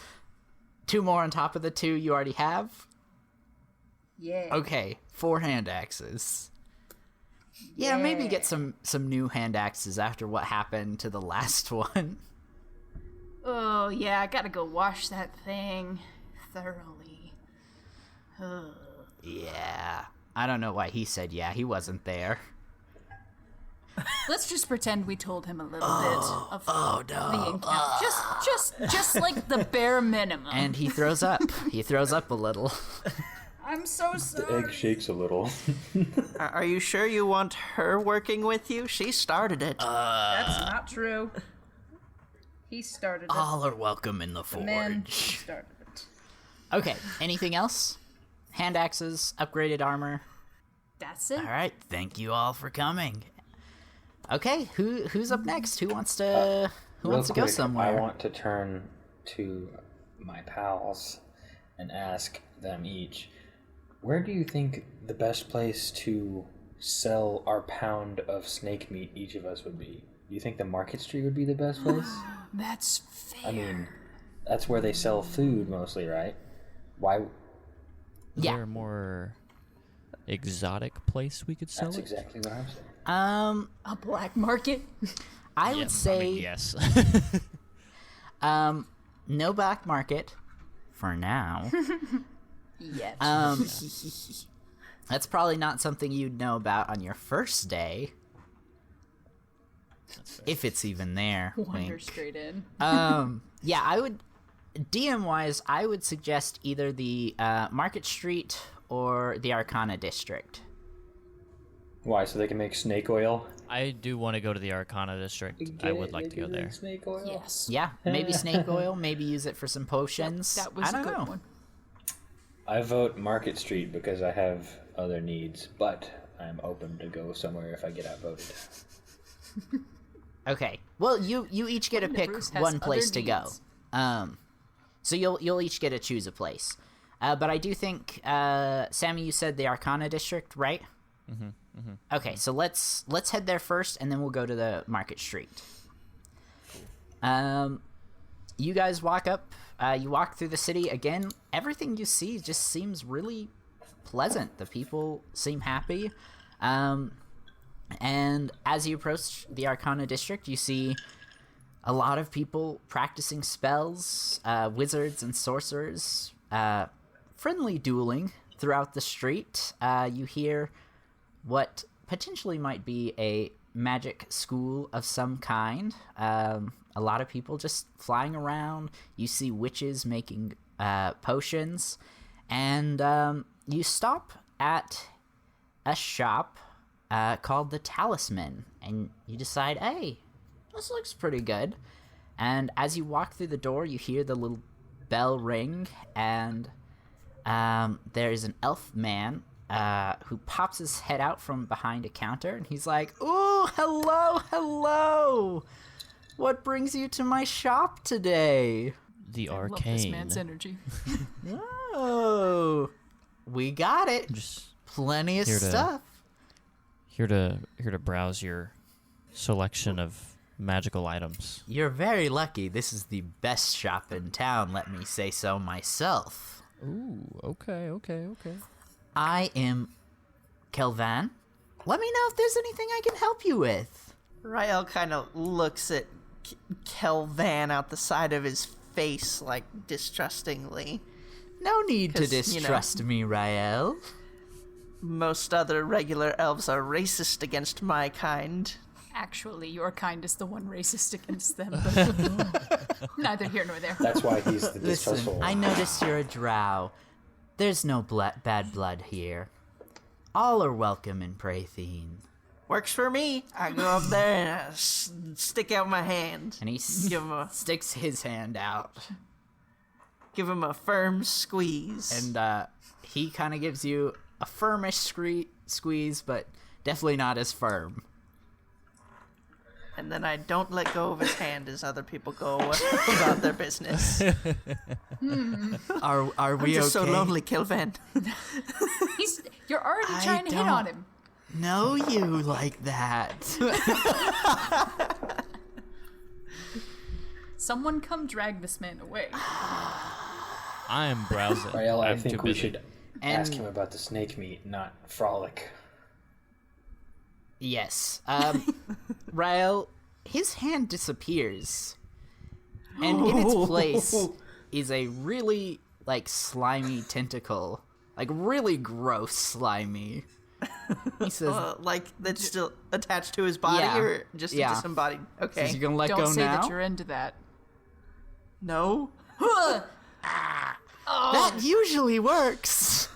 2 more on top of the 2 you already have? Yeah. Okay, 4 hand axes. Yeah, maybe get some new hand axes after what happened to the last one. Oh, yeah, I gotta go wash that thing thoroughly. Ugh. Yeah. I don't know why he said yeah, he wasn't there. Let's just pretend we told him a little bit of no. the encounter. Just like the bare minimum. And he throws up. He throws up a little. I'm so The sorry. egg shakes a little. Are you sure you want her working with you? She started it. That's not true. He started it. All are welcome in the The man forge. started it. Okay, anything else? Hand axes, upgraded armor. That's it. All right, thank you all for coming. Okay, who's up next? Who wants to Real go quick, somewhere? I want to turn to my pals and ask them each, where do you think the best place to sell our pound of snake meat each of us would be? Do you think the Market Street would be the best place? That's fair. I mean, that's where they sell food mostly, right? Why? Is Yeah. there a more exotic place we could sell That's it? exactly what I'm saying. A black market? I Yeah, would say yes. no black market for now. Yet. That's probably not something you'd know about on your first day. If it's even there. Wander Wink. straight in. Yeah, I would, DM wise, I would suggest either the Market Street or the Arcana District. Why? So they can make snake oil? I do want to go to the Arcana District. I would like to go there. Snake oil? Yes. Yeah, maybe snake oil, maybe use it for some potions. That was I don't a good know. one. I vote Market Street because I have other needs, but I'm open to go somewhere if I get outvoted. Okay. Well, you each get to pick Bruce has one other place to go. needs. So you'll each get to choose a place. But I do think Sammy, you said the Arcana District, right? Okay, so let's head there first, and then we'll go to the Market Street. You guys walk up. You walk through the city again. Everything you see just seems really pleasant. The people seem happy. And as you approach the Arcana District, you see a lot of people practicing spells, wizards and sorcerers, friendly dueling throughout the street. You hear what potentially might be a magic school of some kind. A lot of people just flying around. You see witches making potions. And you stop at a shop called the Talisman. And you decide, hey, this looks pretty good. And as you walk through the door, you hear the little bell ring. And there's an elf man who pops his head out from behind a counter, and he's like, "Ooh, hello! What brings you to my shop today?" The I love this arcane. man's energy. Oh, we got it. Just Plenty of here to- stuff. here to browse your selection of magical items. You're very lucky. This is the best shop in town, let me say so myself. Ooh, okay. I am Kelvan. Let me know if there's anything I can help you with. Rael kind of looks at Kelvan out the side of his face, like, distrustingly. No need to 'Cause, distrust me, Rael. Most other regular elves are racist against my kind. Actually, your kind is the one racist against them. But neither here nor there. That's why he's the Listen, distrustful one. I noticed you're a drow. There's no bad blood here. All are welcome in Pratheen. Works for me. I go up there and I stick out my hand. And he Give him a, sticks his hand out. give him a firm squeeze. And he kind of gives you a firmish squeeze, but definitely not as firm. And then I don't let go of his hand as other people go about their business. Are I'm we just okay? so lonely, Kelvan. You're already I trying to hit on don't- him. Know you like that. Someone come drag this man away. I am browsing. Rael, I I'm think too we busy. should ask him about the snake meat, not frolic. Yes. Rael, his hand disappears. And in its place is a really, slimy tentacle. Really gross slimy. He says, Like, that's still attached to his body Yeah. or just Yeah. disembodied? Okay. "Is you gonna let Don't go say now?" that you're into that. No? That usually works.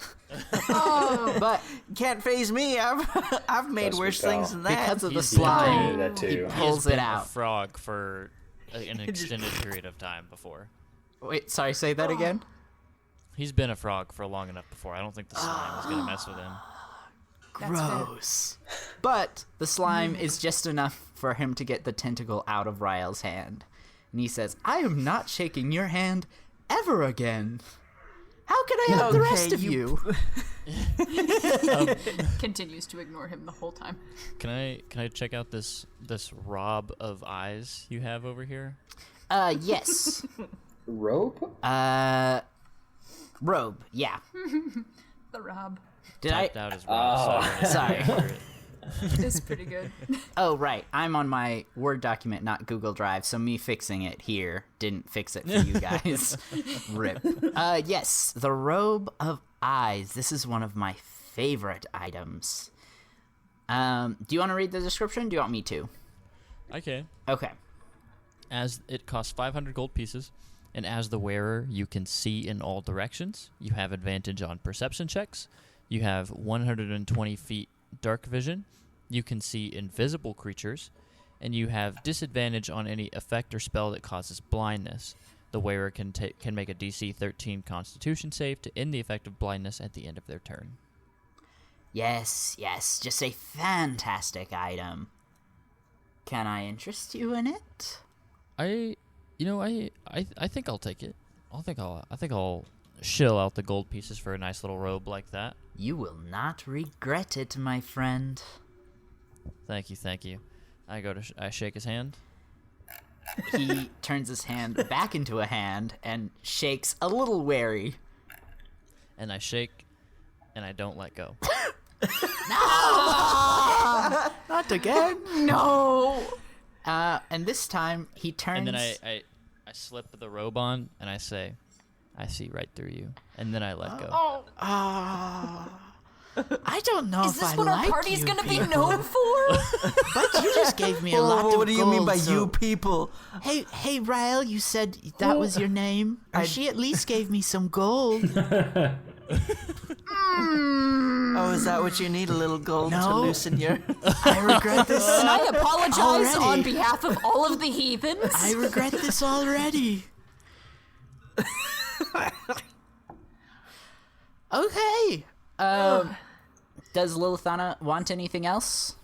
But Can't phase me. I've made Trust me, worse pal. things than that. because of the He's slime, into that he too. pulls He's it been out. a frog for an extended period of time before. Wait, sorry, say that again? He's been a frog for long enough before. I don't think the slime is gonna mess with him. That's fair. Gross. But the slime is just enough for him to get the tentacle out of Rael's hand. And he says, "I am not shaking your hand ever again. How can I help the Okay, rest of you?" Continues to ignore him the whole time. Can I check out this rob of eyes you have over here? Yes. Rope? Robe, yeah. The Rob. Did I? Typed out as Rob. Sorry. It's pretty good. Oh, right. I'm on my Word document, not Google Drive, so me fixing it here didn't fix it for you guys. Rip. Yes, the Robe of Eyes. This is one of my favorite items. Do you want to read the description? Do you want me to? Okay. Okay. As it costs 500 gold pieces, and as the wearer, you can see in all directions. You have advantage on perception checks. You have 120 feet dark vision. You can see invisible creatures, and you have disadvantage on any effect or spell that causes blindness. The wearer can make a DC 13 Constitution save to end the effect of blindness at the end of their turn. Yes, just a fantastic item. Can I interest you in it? I think I'll take it. I think I'll shill out the gold pieces for a nice little robe like that. You will not regret it, my friend. Thank you. I shake his hand. He turns his hand back into a hand and shakes a little wary. And I shake, and I don't let go. Not again. No! And this time he turns. And then I slip the robe on, and I say, "I see right through you." And then I let go. I don't know Is if this I what our like party's you gonna be people, known for? But you just gave me a lot of What do you mean gold, by so- you people? Hey, Rael, you said that was your name? She at least gave me some gold. Oh, is that what you need? A little gold to No. loosen your... I regret this. I apologize Already. on behalf of all of the heathens. I regret this already. Okay. Does Lilithana want anything else?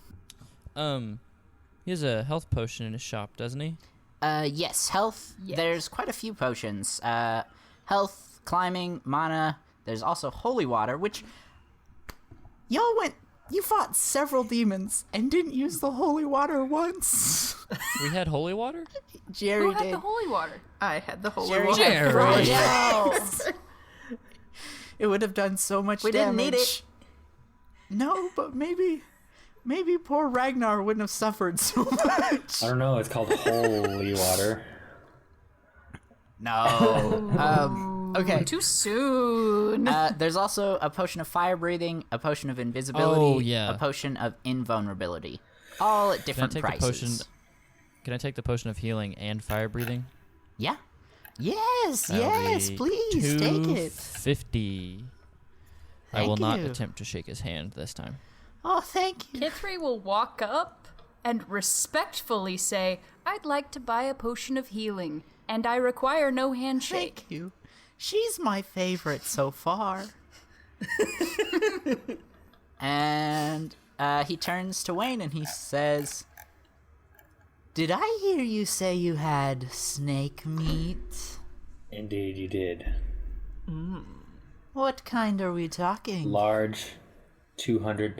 He has a health potion in his shop, doesn't he? Yes, health. Yes. There's quite a few potions. Health, climbing, mana. There's also holy water, which you fought several demons and didn't use the holy water once. We had holy water? Jerry Who had did. the holy water? I had the holy Jerry water. had Jerry. frozen. It would have done so much We damage. didn't need it. No, but maybe poor Ragnar wouldn't have suffered so much. I don't know. It's called holy water. No. Okay. Too soon. There's also a potion of fire breathing, a potion of invisibility, Oh, yeah. a potion of invulnerability, all at Can I different take prices. the potion? Can I take the potion of healing and fire breathing? Yeah. Yes, yes, please take it. 250. I Thank will not you. attempt to shake his hand this time. Oh, thank you. Kithri will walk up and respectfully say, I'd like to buy a potion of healing, and I require no handshake. Thank you. She's my favorite so far. And he turns to Wayne and he says, "Did I hear you say you had snake meat? Indeed, you did. What kind are we talking?" Large, 2,000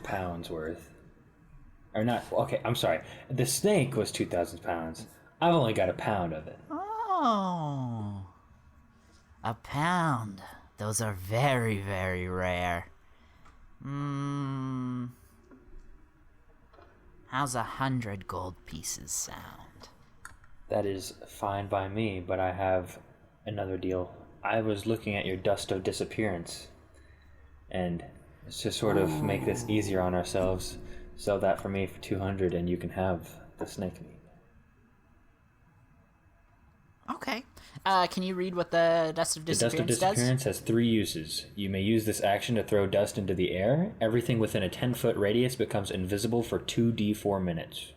pounds worth. Or not, okay, I'm sorry. The snake was 2,000 pounds. I've only got a pound of it. Oh, a pound. Those are very, very rare. How's 100 gold pieces sound? That is fine by me, but I have another deal. I was looking at your dust of disappearance, and to sort of make this easier on ourselves, sell that for me for 200 and you can have the snake meat. Okay. Can you read what the dust of The dust of disappearance disappearance has 3 uses. You may use this action to throw dust into the air. Everything within a 10-foot radius becomes invisible for 2d4 minutes.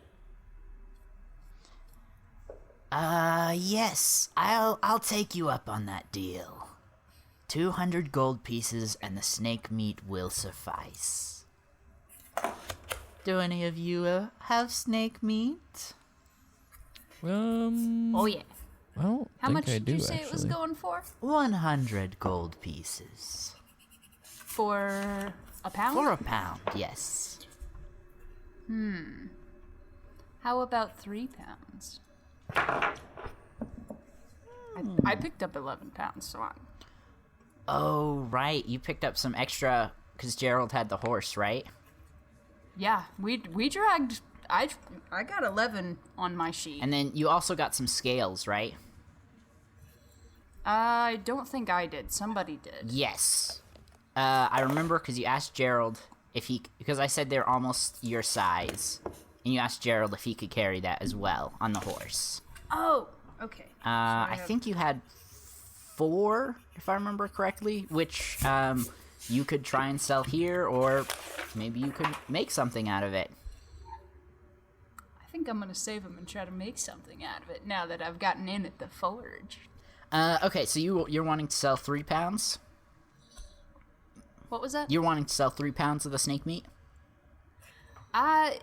Yes. I'll take you up on that deal. 200 gold pieces and the snake meat will suffice. Do any of you have snake meat? Oh, yeah. I don't How think much I did do, you say it was actually. going for? 100 gold pieces. For a pound? For a pound, yes. How about 3 pounds? I picked up 11 pounds, so I'm... Oh, right. You picked up some extra because Gerald had the horse, right? Yeah, we dragged... I got 11 on my sheet. And then you also got some scales, right? I don't think I did. Somebody did. Yes. I remember because you asked Gerald if he... Because I said they're almost your size. And you asked Gerald if he could carry that as well on the horse. Oh, okay. I think you had 4, if I remember correctly, which you could try and sell here, or maybe you could make something out of it. I think I'm going to save them and try to make something out of it now that I've gotten in at the forge. Okay, so you're wanting to sell 3 pounds? What was that? You're wanting to sell 3 pounds of the snake meat?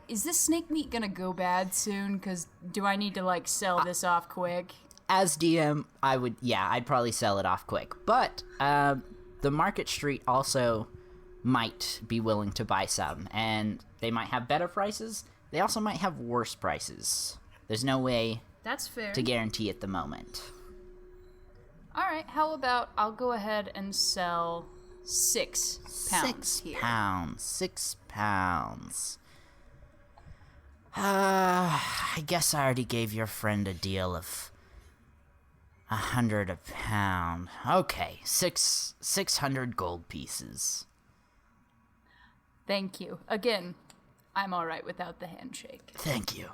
Is this snake meat going to go bad soon? Because do I need to, like, sell this off quick? As DM, I'd probably sell it off quick. But the Market Street also might be willing to buy some, and they might have better prices. They also might have worse prices. There's no way That's fair. to guarantee at the moment. All right, how about I'll go ahead and sell 6 pounds 6 here. pounds. 6 pounds. I guess I already gave your friend a deal of 100 a pound. Okay, 600 gold pieces. Thank you. Again, I'm all right without the handshake. Thank you.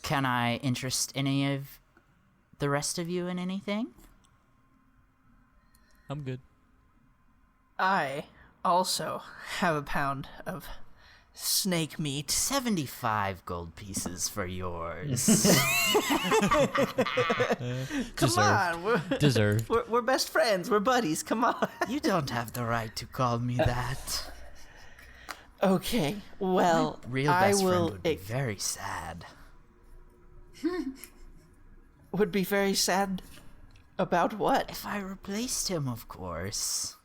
Can I interest any of the rest of you in anything? I'm good. I also have a pound of snake meat. 75 gold pieces for yours. Come on, Deserved. we're best friends. We're buddies. Come on. You don't have the right to call me that. Okay, well, Real I best friend will. would be very sad. Would be very sad about what? If I replaced him, of course.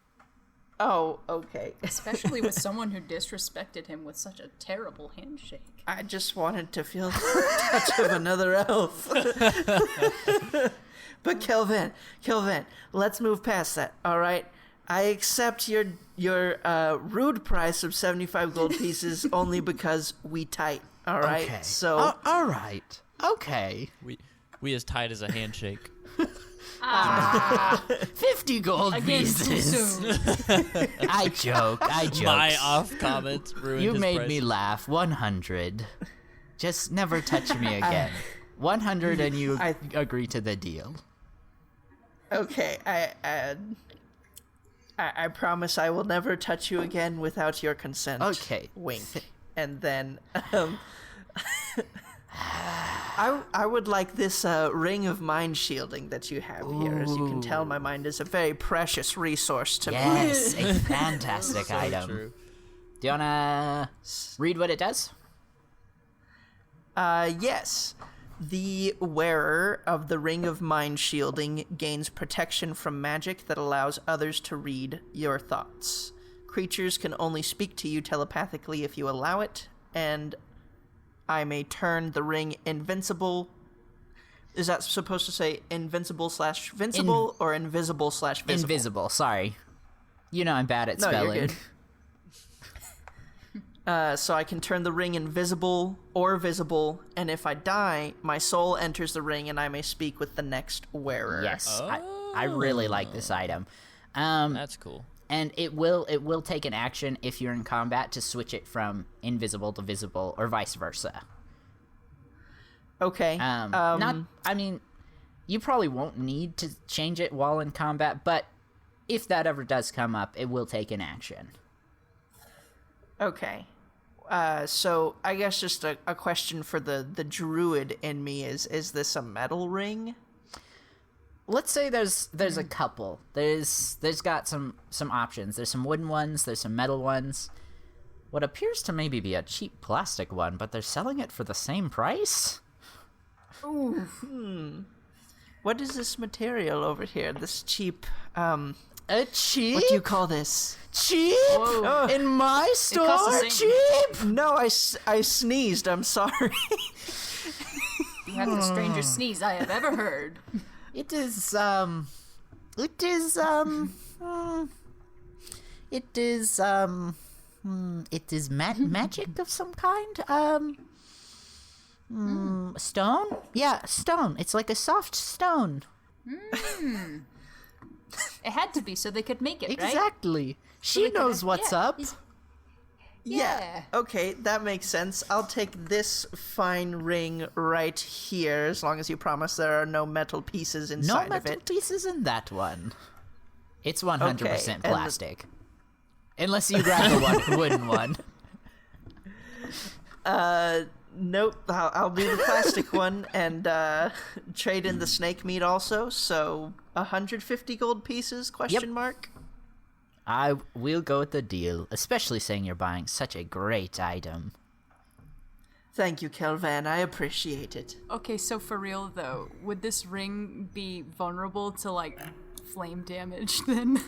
Oh, okay. Especially with someone who disrespected him with such a terrible handshake. I just wanted to feel the touch of another elf. But Kelvin, let's move past that, all right? I accept your rude price of 75 gold pieces only because we tight, all right? Okay. So all right. Okay. We as tight as a handshake. 50 gold Again, too pieces. soon. I joke. My off comments ruined You his made price. me laugh. 100. Just never touch me again. 100 and you agree to the deal. okay, I promise I will never touch you again without your consent. Okay. Wink. And then I would like this ring of mind shielding that you have here. As you can tell, my mind is a very precious resource to me. Yes, a fantastic So item. true. Do you wanna read what it does? Yes. The wearer of the ring of mind shielding gains protection from magic that allows others to read your thoughts. Creatures can only speak to you telepathically if you allow it, and I may turn the ring invincible. Is that supposed to say invincible/vincible or invisible/visible? Invisible, sorry. You know I'm bad at No, spelling. you're good. So I can turn the ring invisible or visible, and if I die, my soul enters the ring and I may speak with the next wearer. Yes, I really like this item. That's cool. And it will take an action if you're in combat to switch it from invisible to visible or vice versa. Okay. You probably won't need to change it while in combat, but if that ever does come up, it will take an action. Okay. So I guess just a question for the druid in me is this a metal ring? Let's say there's a couple. There's got some options. There's some wooden ones, there's some metal ones. What appears to maybe be a cheap plastic one, but they're selling it for the same price? What is this material over here? This cheap, A cheap? what do you call this? Cheap? Whoa. In my store? costs the same. Cheap? No, I sneezed. I'm sorry. You have the strangest sneeze I have ever heard. It is magic of some kind. Stone? Yeah, stone. It's like a soft stone. It had to be so they could make it, right? Exactly. She they could knows have- what's yeah, up. he's- Yeah. Yeah. Okay, that makes sense. I'll take this fine ring right here, as long as you promise there are no metal pieces No inside of metal it. pieces in that one. It's 100% Okay, and- plastic. Unless you grab the wooden one. Nope, I'll do the plastic one and trade in the snake meat also. So 150 gold pieces? Question mark. I will go with the deal, especially saying you're buying such a great item. Thank you, Kelvan. I appreciate it. Okay, so for real though, would this ring be vulnerable to like flame damage then?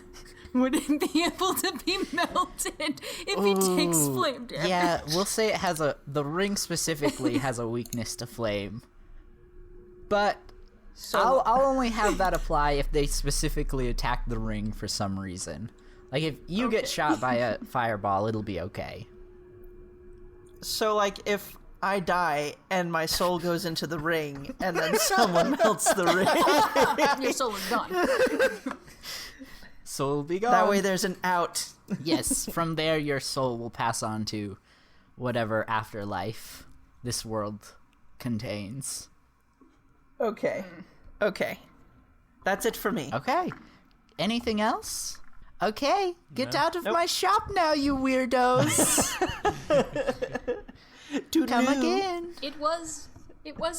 Would it be able to be melted if it takes flame damage? Yeah, we'll say it has the ring specifically has a weakness to flame. But So I'll only have that apply if they specifically attack the ring for some reason. Like if you get shot by a fireball, it'll be okay. So, like, if I die and my soul goes into the ring and then someone melts the ring, Your soul is gone. Soul will be gone. that way there's an out. Yes, from there your soul will pass on to whatever afterlife this world contains. Okay. Okay. That's it for me. Okay. Anything else? Okay, get out of my shop now, you weirdos. Come again. It was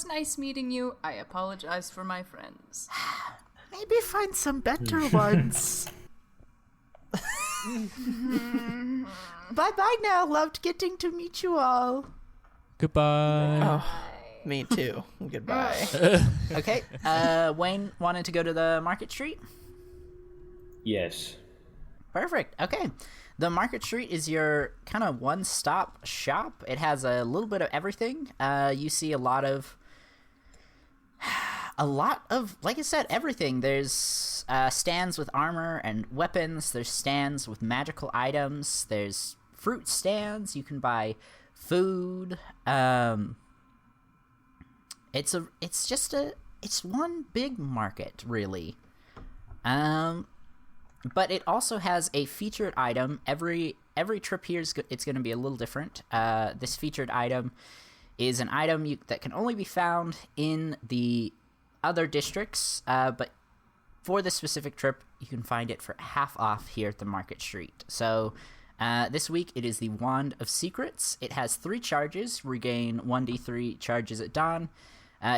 nice meeting you. I apologize for my friends. Maybe find some better ones. Bye-bye now. Loved getting to meet you all. Goodbye. Oh, me too. Goodbye. Okay, Wayne wanted to go to the Market Street? Yes. Perfect. Okay. The Market Street is your kind of one-stop shop. It has a little bit of everything. You see a lot of, like I said, everything. There's stands with armor and weapons. There's stands with magical items. There's fruit stands. You can buy food. It's one big market, really. But it also has a featured item. Every trip here it's going to be a little different. This featured item is an item that can only be found in the other districts, but for this specific trip, you can find it for half off here at the Market Street. So this week, it is the Wand of Secrets. It has 3 charges. Regain 1d3 charges at dawn.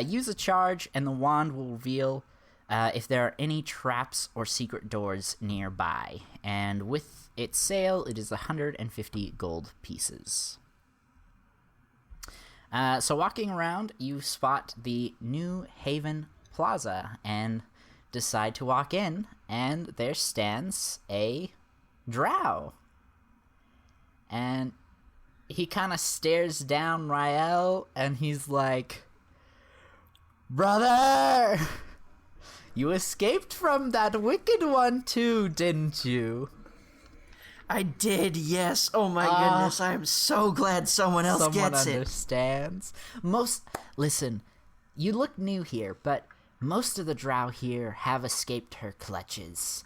Use a charge, and the wand will reveal if there are any traps or secret doors nearby. And with its sale, it is 150 gold pieces. So walking around, you spot the New Haven Plaza and decide to walk in, and there stands a drow. And he kind of stares down Rael, and he's like, "Brother! You escaped from that wicked one too, didn't you?" I did, yes. Oh my goodness, I am so glad someone else gets it. Understands. Listen, you look new here, but most of the drow here have escaped her clutches.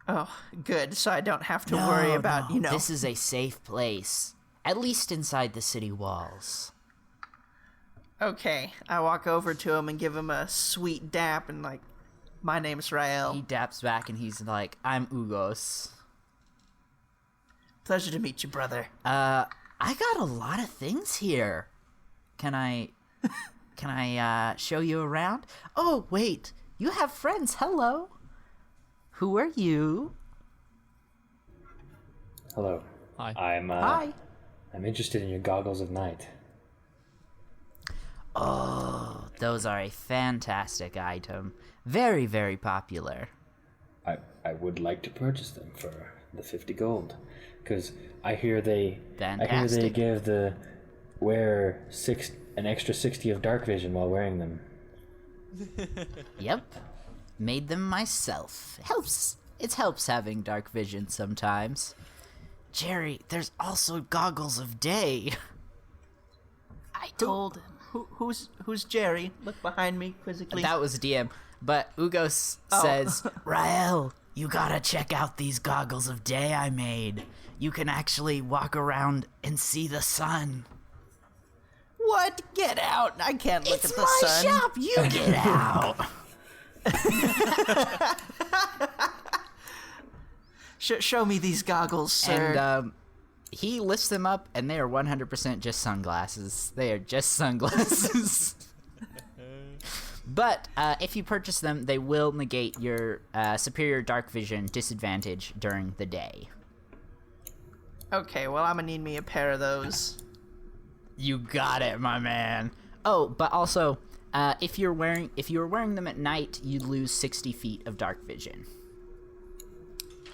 Oh, good, so I don't have to worry about, This is a safe place, at least inside the city walls. Okay, I walk over to him and give him a sweet dap and my name's Rael. He daps back and he's like, "I'm Ugos. Pleasure to meet you, brother." I got a lot of things here. Can I show you around? Oh, wait, you have friends. Hello. Who are you? Hello. Hi. Hi. I'm interested in your goggles of night. Oh, those are a fantastic item. Very, very popular. I would like to purchase them for the 50 gold, because I hear they give the wearer an extra 60 of dark vision while wearing them. Yep. Made them myself. It helps having dark vision sometimes. Jerry, there's also goggles of day. I told him. Who's Jerry? Look behind me quizzically. That was DM. But Ugos says, "Rael, you gotta check out these goggles of day I made. You can actually walk around and see the sun." What? Get out! I can't look at the sun. It's my shop. You get out. Show me these goggles, sir. And he lifts them up, and they are 100% just sunglasses. They are just sunglasses. But if you purchase them, they will negate your superior dark vision disadvantage during the day. Okay, well, I'm gonna need me a pair of those. You got it, my man. Oh, but also, if you were wearing them at night, you'd lose 60 feet of dark vision.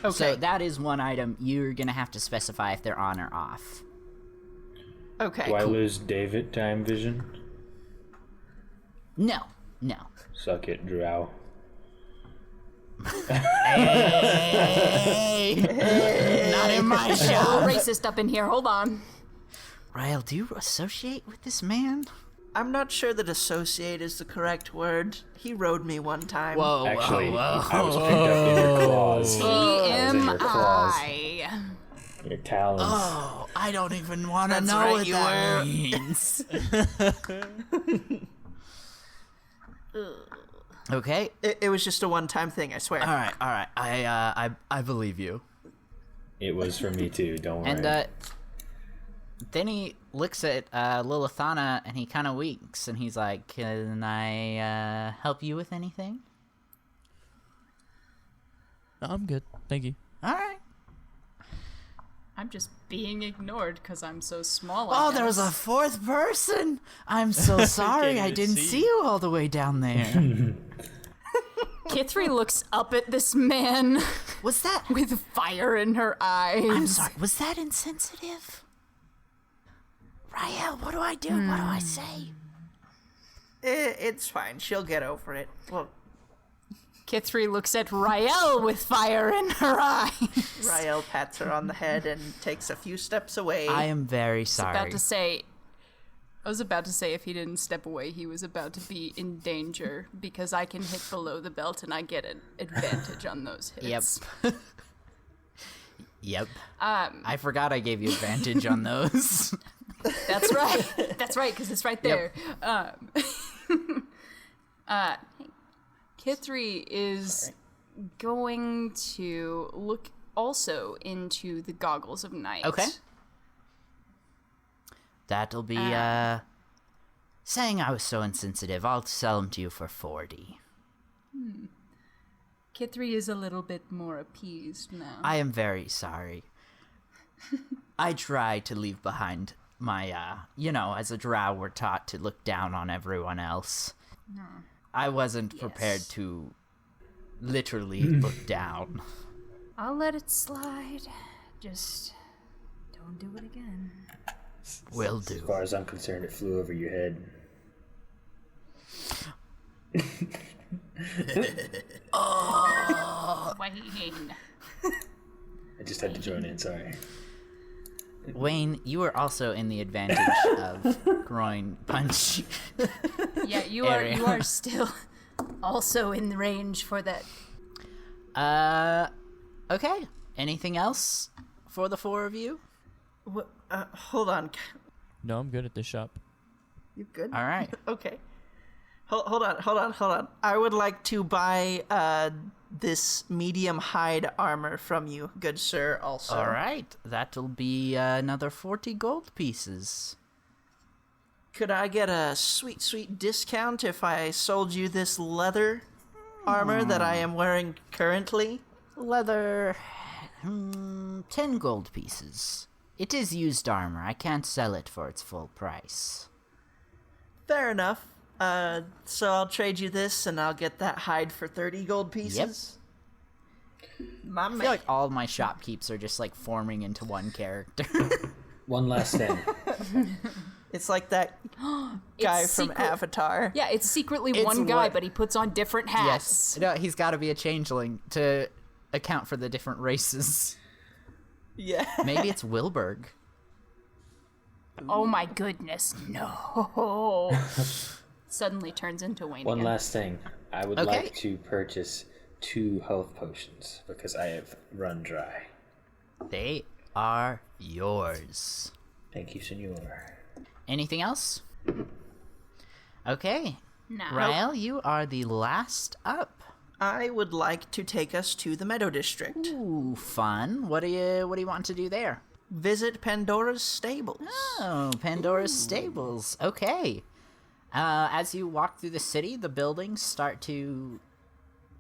Okay. So that is one item you're gonna have to specify if they're on or off. Okay. Do I lose daytime vision? No. Suck it, drow. Hey! Not in my shop. Racist up in here. Hold on. Rael, do you associate with this man? I'm not sure that associate is the correct word. He rode me one time. Whoa, Actually, whoa. I was picked up in your claws. TMI. Your talons. Oh, I don't even want to That's know right, what you that were. means. Okay. It was just a one-time thing, I swear. All right. I believe you. It was for me too, don't worry. And then he looks at Lilithana and he kind of winks and he's like, "Can I help you with anything?" No, I'm good. Thank you. All right. I'm just being ignored because I'm so small. Oh, there was a fourth person. I'm so sorry. I even didn't see. see you all the way down there. Kithri looks up at this man Was that? with fire in her eyes. I'm sorry. Was that insensitive? Rael, what do I do? What do I say? It's fine. She'll get over it. Well, Kithri looks at Rael with fire in her eyes. Rael pats her on the head and takes a few steps away. I am very sorry. I was about to say if he didn't step away, he was about to be in danger because I can hit below the belt and I get an advantage on those hits. Yep. Yep. I forgot I gave you advantage on those. That's right. That's right, because it's right there. Kithri is going to look also into the goggles of night. Okay. That'll be, saying I was so insensitive. I'll sell them to you for 40. Kithri is a little bit more appeased now. I am very sorry. I try to leave behind my, as a drow, we're taught to look down on everyone else. I wasn't prepared to literally look down. I'll let it slide. Just don't do it again. Will As do. far as I'm concerned, it flew over your head. Wayne. I just had to join in, sorry. Wayne, you were also in the advantage of groin punch. Yeah, you area. are still also in the range for that. Okay. Anything else for the four of you? Hold on. No, I'm good at this shop. You good? All right. Okay. Hold on. I would like to buy this medium hide armor from you, good sir, also. All right. That'll be another 40 gold pieces. Could I get a sweet, sweet discount if I sold you this leather armor that I am wearing currently? Leather, 10 gold pieces. It is used armor. I can't sell it for its full price. Fair enough. So I'll trade you this and I'll get that hide for 30 gold pieces. My I man. feel like all my shopkeeps are just like forming into one character. One last thing. It's like that guy It's from secret- Avatar. Yeah, it's secretly It's one guy, what- but he puts on different hats. Yes. No, he's got to be a changeling to account for the different races. Yeah. Maybe it's Wilburg. Oh my goodness, no. Suddenly turns into Wayne One again. last thing. I would Okay. like to purchase 2 health potions because I have run dry. They are yours. Thank you, senor. Anything else? Okay. No. Rael, you are the last up. I would like to take us to the Meadow District. Ooh, fun. What do you want to do there? Visit Pandora's stables. Oh, Pandora's Stables. Okay. As you walk through the city, the buildings start to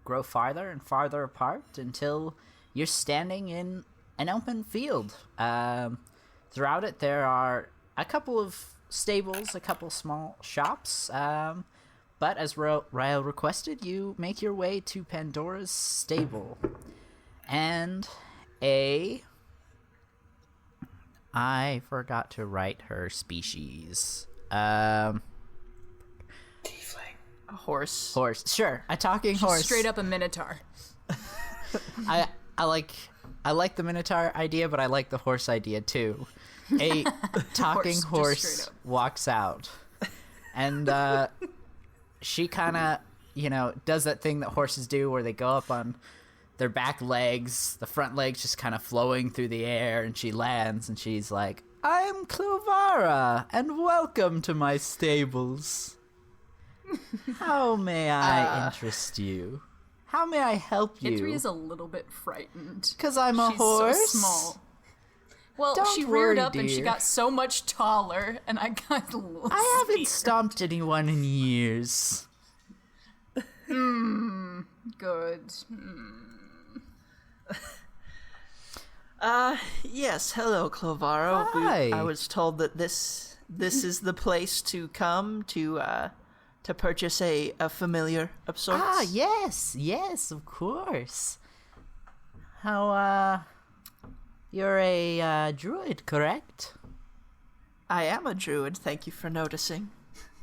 grow farther and farther apart until you're standing in an open field. Throughout it, there are a couple of stables, a couple small shops. But as Rael requested, you make your way to Pandora's stable. And I forgot to write her species. Tiefling. A horse. Horse. Sure, a talking horse. Straight up a minotaur. I like the Minotaur idea, but I like the horse idea too. A talking Horse, just horse straight up. walks out, and she kind of, does that thing that horses do where they go up on their back legs, the front legs just kind of flowing through the air, and she lands, and she's like, "I'm Clovara, and welcome to my stables." How may I interest you? How may I help you? Kithri is a little bit frightened. Because I'm a She's horse? so small. Well, Don't she worry, reared up and she dear. got so much taller, and I got a little I haven't scared. stomped anyone in years. Good. Yes, hello, Clovaro. Hi. I was told that this is the place to come to purchase a familiar of sorts. Ah, yes, of course. How, you're a druid, correct? I am a druid, thank you for noticing.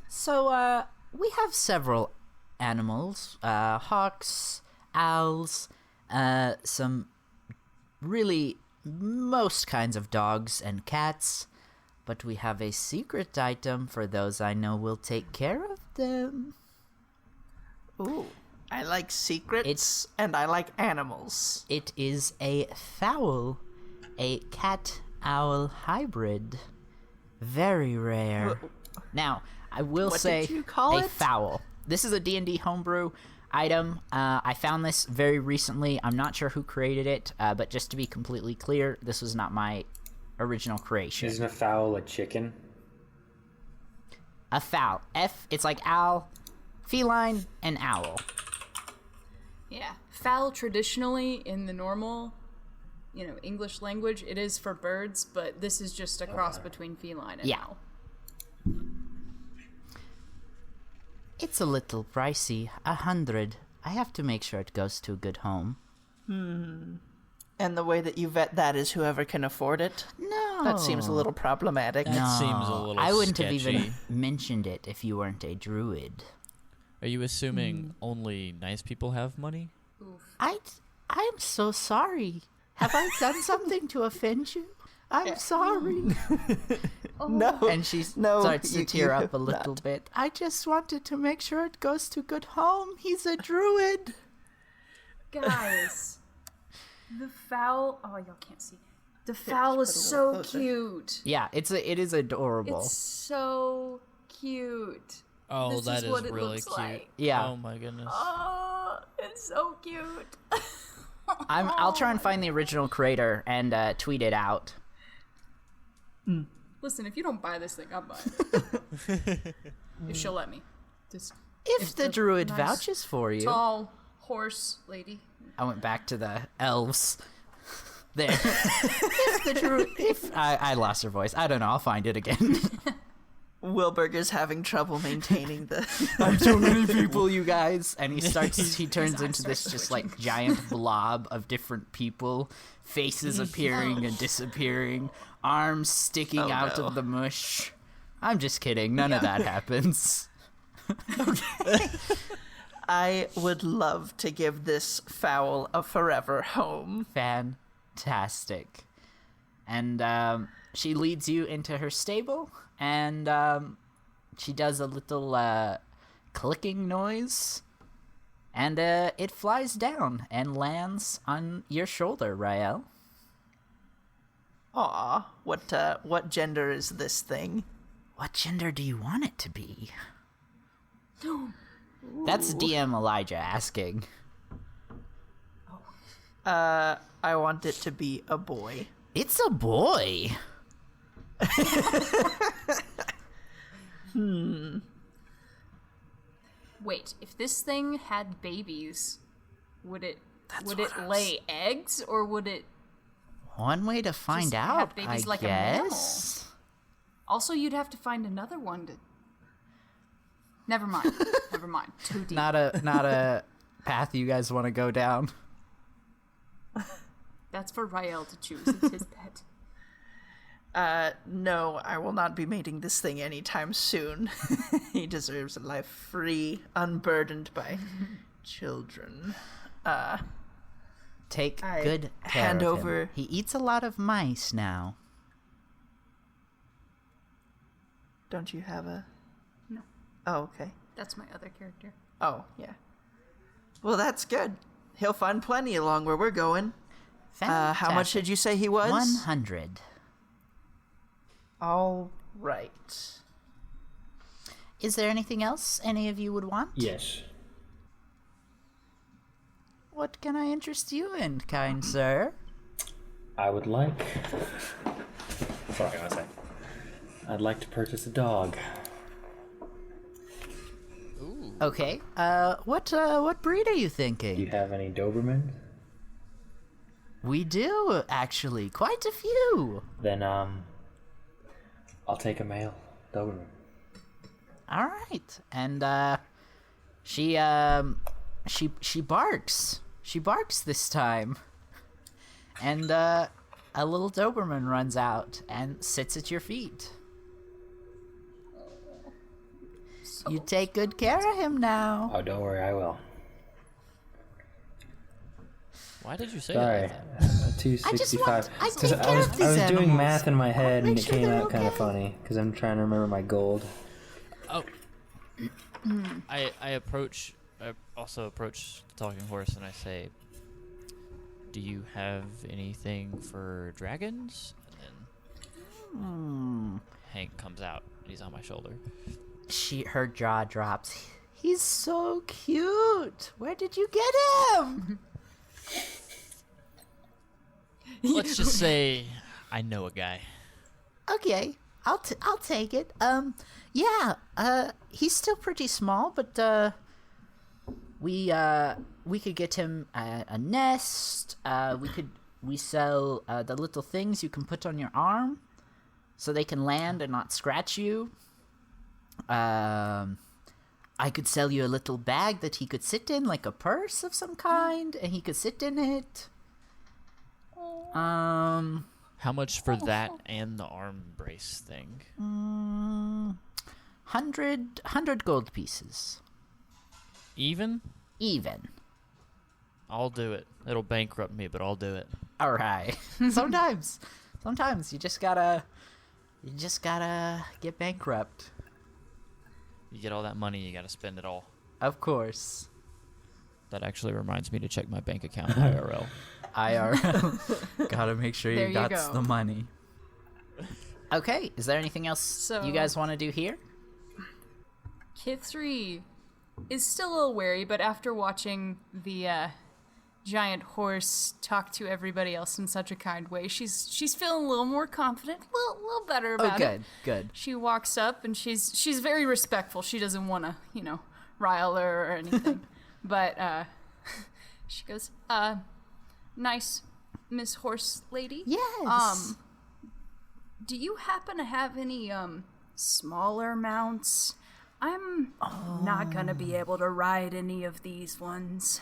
So, we have several animals, hawks, owls, some really most kinds of dogs and cats, but we have a secret item for those I know will take care of them. Ooh, I like secrets, It's- and I like animals. It is a fowl, a cat-owl hybrid. Very rare. Now, I will What say did you call a it? fowl. This is a D&D homebrew item. I found this very recently. I'm not sure who created it, but just to be completely clear, this was not my original creation. Isn't a fowl a chicken? A fowl. It's like owl, feline, and owl. Yeah. Fowl traditionally in the normal, English language, it is for birds, but this is just a cross between feline and Yeah. owl. It's a little pricey. 100. I have to make sure it goes to a good home. And the way that you vet that is whoever can afford it. No. That seems a little problematic. That seems a little I wouldn't have sketchy. even mentioned it if you weren't a druid. Are you assuming only nice people have money? I'm so sorry. Have I done something to offend you? I'm sorry. No, And she no, starts to you tear up have a little not. bit. I just wanted to make sure it goes to good home. He's a druid. Guys, the fowl. Oh, y'all can't see. The fowl is put a so little closer. cute. Yeah, it is adorable. It's so cute. Oh, This that is what is it really looks cute. like. Yeah. Oh my goodness. Oh, it's so cute. I'll try and find the original creator and tweet it out. Listen, if you don't buy this thing, I'll buy it. If she'll let me. Just If the the druid nice vouches for you. tall horse lady. I went back to the elves. There. If the druid, I lost her voice. I don't know. I'll find it again. Wilburger's having trouble maintaining the. I'm too many people, you guys. And he turns eyes into start this just like giant blob of different people, faces appearing and disappearing, arms sticking Oh, out no. of the mush. I'm just kidding. None of that happens. I would love to give this fowl a forever home. Fantastic. And she leads you into her stable, and she does a little clicking noise, and it flies down and lands on your shoulder, Rael. Aw, what gender is this thing? What gender do you want it to be? That's DM Elijah asking. I want it to be a boy. It's a boy. Wait, if this thing had babies, would it what I was- lay eggs or would it? One way to find Just have out, babies I like a mammal. guess. Also, you'd have to find another one to. Never mind. Never mind. Too deep. Not a path you guys want to go down. That's for Rael to choose. It's his pet. No, I will not be mating this thing anytime soon. He deserves a life free, unburdened by children. Take I good care hand of him. over- He eats a lot of mice now. Don't you have a... No, Oh, okay. that's my other character. Oh, yeah. Well, that's good. He'll find plenty along where we're going. How much did you say he was? 100. All right. Is there anything else any of you would want? Yes. What can I interest you in, kind sir? I would like... Sorry, one sec. I'd like to purchase a dog. Ooh. Okay. What breed are you thinking? Do you have any Dobermans? We do, actually. Quite a few. Then, I'll take a male Doberman. All right. And, she barks. She barks this time. And, a little Doberman runs out and sits at your feet. You take good care of him now. Oh, don't worry, I will. Why did you say Sorry. that? 265. I 'Cause take care of these I was doing animals. math in my head and Make it sure came they're out kind of okay. funny because I'm trying to remember my gold. Oh. I also approach the talking horse and I say, "Do you have anything for dragons?" And then Hank comes out. He's on my shoulder. Her jaw drops. He's so cute. Where did you get him? Let's just say I know a guy. Okay, I'll take it. Yeah. He's still pretty small, but we could get him a nest. We sell the little things you can put on your arm, so they can land and not scratch you. I could sell you a little bag that he could sit in, like a purse of some kind, and he could sit in it. How much for that and the arm brace thing? 100 gold pieces. Even? Even. I'll do it. It'll bankrupt me, but I'll do it. All right. Sometimes you just gotta get bankrupt. You get all that money, you gotta spend it all. Of course. That actually reminds me to check my bank account IRL. IRL. Gotta make sure There you you got go. the money. Okay, is there anything else So- you guys want to do here? Kithri is still a little wary, but after watching the giant horse talk to everybody else in such a kind way, she's feeling a little more confident, a little better about it. Good. She walks up and she's very respectful. She doesn't want to, rile her or anything. But she goes, nice Miss Horse Lady. Yes. Do you happen to have any smaller mounts? I'm not gonna be able to ride any of these ones.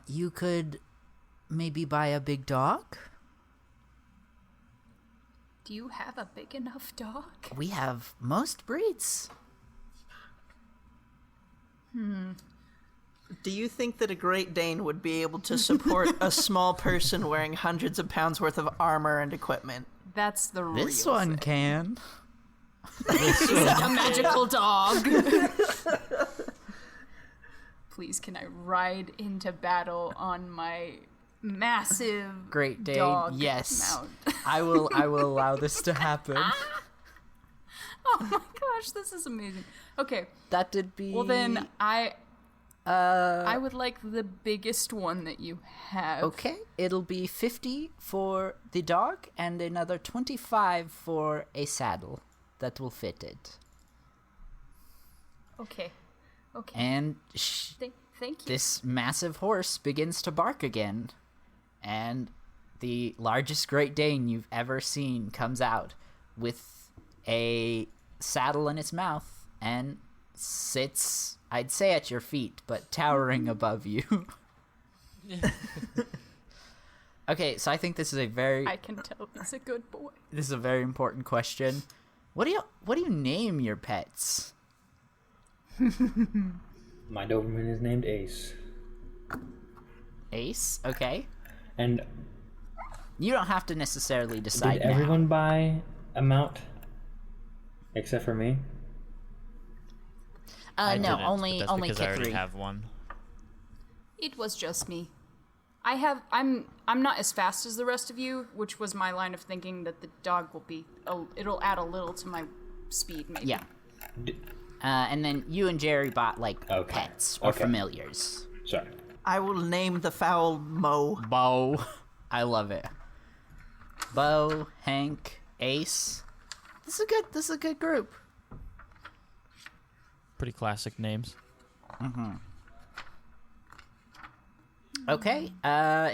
You could maybe buy a big dog? Do you have a big enough dog? We have most breeds. Do you think that a Great Dane would be able to support a small person wearing hundreds of pounds worth of armor and equipment? That's the real This one thing. can. Is it a magical dog? Please, can I ride into battle on my massive Great Dane, dog yes. mount? I will allow this to happen. Oh my gosh, this is amazing. Okay, That did be well then I would like the biggest one that you have. okay, it'll be 50 for the dog and another 25 for a saddle that will fit it. Okay. And Thank you. this massive horse begins to bark again, and the largest Great Dane you've ever seen comes out with a saddle in its mouth and sits, I'd say, at your feet, but towering above you. Okay, so I think this is I can tell he's a good boy. this is a very important question. What do you name your pets? My Doberman is named Ace. Ace, okay. And You don't have to necessarily decide did now. everyone buy a mount? Except for me? I No, didn't, but only that's because I already Kithri. have one. It was just me. I'm not as fast as the rest of you, which was my line of thinking that the dog will be. It'll add a little to my speed, maybe. Yeah. And then you and Jerry bought pets or familiars. Sorry. I will name the fowl Mo. Bo. I love it. Bo, Hank, Ace. This is a good group. Pretty classic names. Mm-hmm. Okay.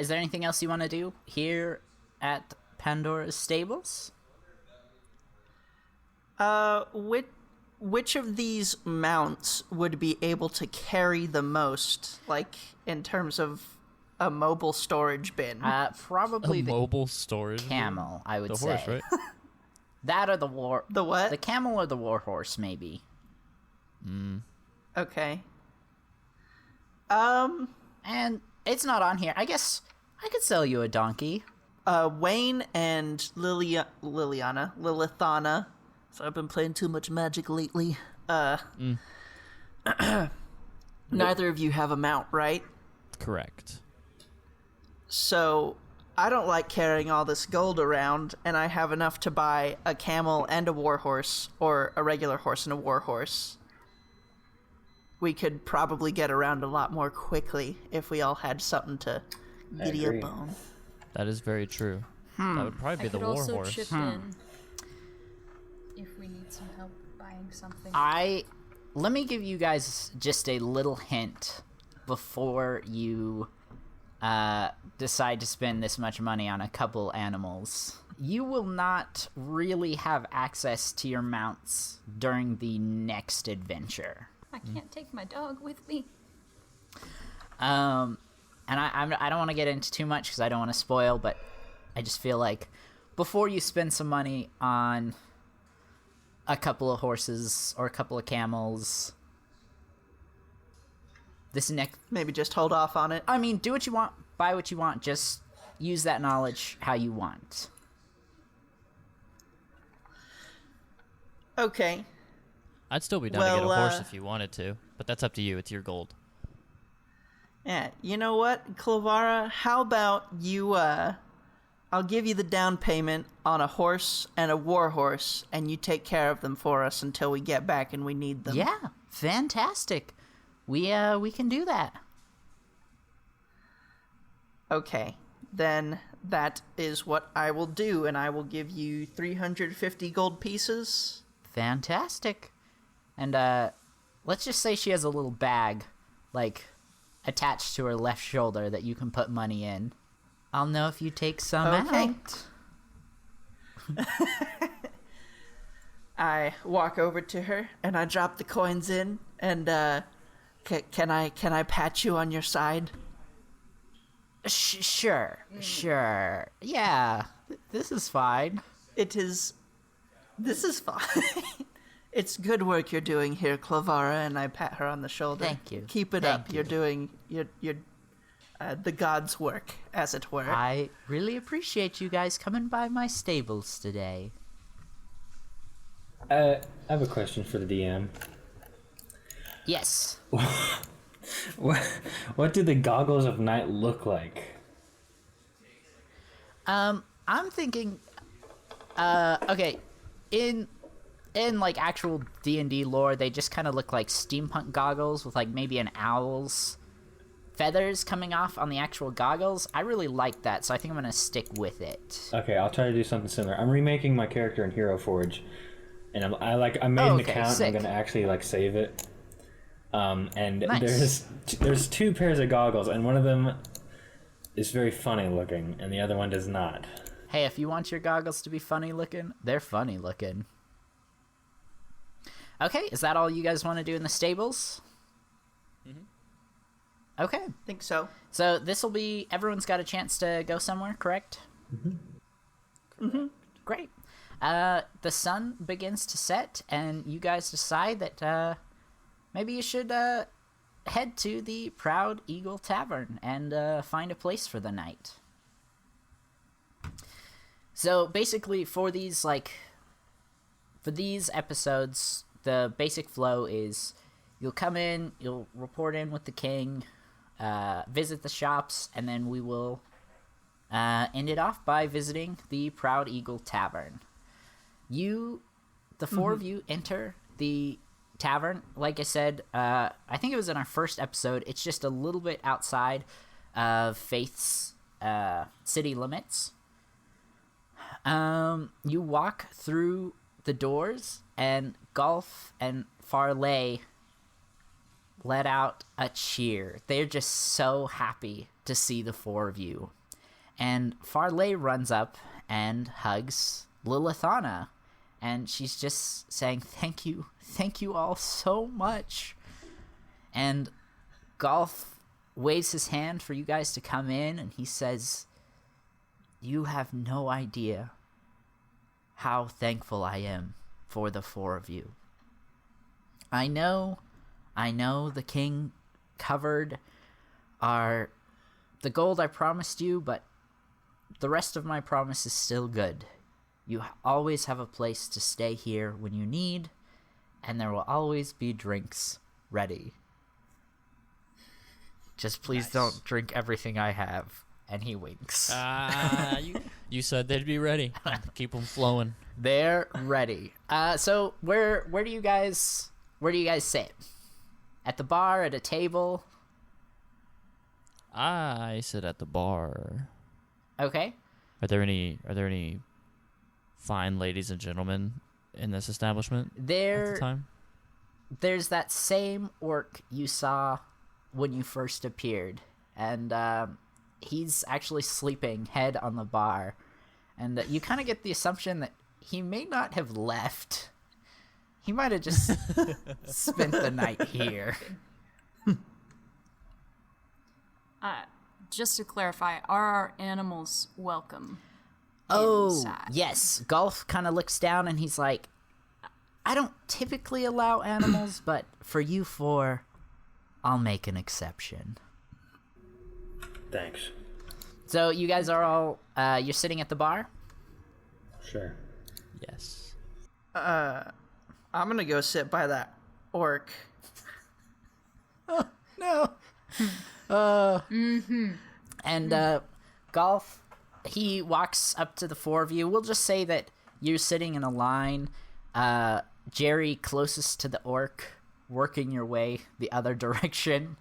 Is there anything else you want to do here at Pandora's Stables? Which of these mounts would be able to carry the most, like, in terms of a mobile storage bin? Probably A the mobile storage. camel, I would The say. horse, right? That or the war... The what? The camel or the war horse, maybe. Okay. And it's not on here. I guess I could sell you a donkey. Wayne and Lilithana. So I've been playing too much Magic lately. Neither of you have a mount, right? Correct. So I don't like carrying all this gold around, and I have enough to buy a camel and a war horse, or a regular horse and a war horse. We could probably get around a lot more quickly if we all had something to giddy up on. That is very true. That would probably be the war also horse. chip in if we need some help buying something. Let me give you guys just a little hint before you decide to spend this much money on a couple animals. You will not really have access to your mounts during the next adventure. I can't take my dog with me. And I don't want to get into too much because I don't want to spoil, but I just feel like before you spend some money on a couple of horses or a couple of camels, this next... Maybe just hold off on it. I mean, do what you want, buy what you want, just use that knowledge how you want. Okay. I'd still be down to get a horse if you wanted to, but that's up to you. It's your gold. Yeah, you know what, Clavara? How about you, I'll give you the down payment on a horse and a war horse, and you take care of them for us until we get back and we need them. Yeah, fantastic. We can do that. Okay, then that is what I will do, and I will give you 350 gold pieces. Fantastic. And let's just say she has a little bag, attached to her left shoulder that you can put money in. I'll know if you take some out. I walk over to her and I drop the coins in, and can I pat you on your side? Sure. Yeah, this is fine. This is fine. It's good work you're doing here, Clavara, and I pat her on the shoulder. Thank you. Keep it up. You're doing the gods' work, as it were. I really appreciate you guys coming by my stables today. I have a question for the DM. Yes. What do the goggles of night look like? I'm thinking, okay, in actual D&D lore, they just kind of look like steampunk goggles with maybe an owl's feathers coming off on the actual goggles. I really like that, so I think I'm gonna stick with it. Okay, I'll try to do something similar. I'm remaking my character in Hero Forge, and I made an account. Sick. And I'm gonna actually save it. And Nice. there's two pairs of goggles, and one of them is very funny looking, and the other one does not. Hey, if you want your goggles to be funny looking, they're funny looking. Okay, is that all you guys want to do in the stables? Mm-hmm. Okay. I think so. So this will be... Everyone's got a chance to go somewhere, correct? Mm-hmm. Mm-hmm. Great. The sun begins to set, and you guys decide that maybe you should head to the Proud Eagle Tavern and find a place for the night. So basically, for these episodes, the basic flow is you'll come in, you'll report in with the king, visit the shops, and then we will end it off by visiting the Proud Eagle Tavern. The four of you enter the tavern. Like I said, I think it was in our first episode. It's just a little bit outside of Faith's city limits. You walk through the doors, and Golf and Farley let out a cheer. They're just so happy to see the four of you. And Farley runs up and hugs Lilithana, and she's just saying, thank you all so much. And Golf waves his hand for you guys to come in, and he says, you have no idea how thankful I am for the four of you. I know the king covered the gold I promised you, but the rest of my promise is still good. You always have a place to stay here when you need, and there will always be drinks ready. Just please don't drink everything I have. And he winks. You said they'd be ready. Keep them flowing. They're ready. So where do you guys sit? At the bar, at a table? I sit at the bar. Okay. Are there any fine ladies and gentlemen in this establishment at the time? There's that same orc you saw when you first appeared, and he's actually sleeping head on the bar, and you kind of get the assumption that he may not have left. He might have just spent the night here. Just to clarify, are our animals welcome? Oh, inside? yes. Golf kind of looks down and he's like, I don't typically allow animals, but for you four, I'll make an exception. Thanks. So you guys are all, you're sitting at the bar? Sure. Yes. I'm gonna go sit by that orc. Oh, no. And Golf, he walks up to the four of you. We'll just say that you're sitting in a line. Jerry closest to the orc, working your way the other direction.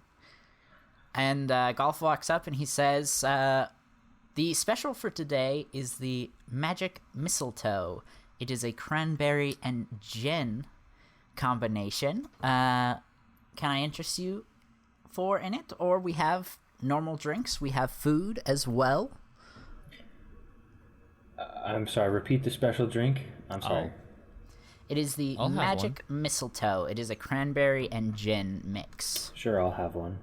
And Golf walks up and he says, the special for today is the magic mistletoe. It is a cranberry and gin combination. Can I interest you for in it? Or we have normal drinks. We have food as well. I'm sorry, repeat the special drink. I'm sorry. It is the I'll have magic mistletoe. It is a cranberry and gin mix. Sure, I'll have one.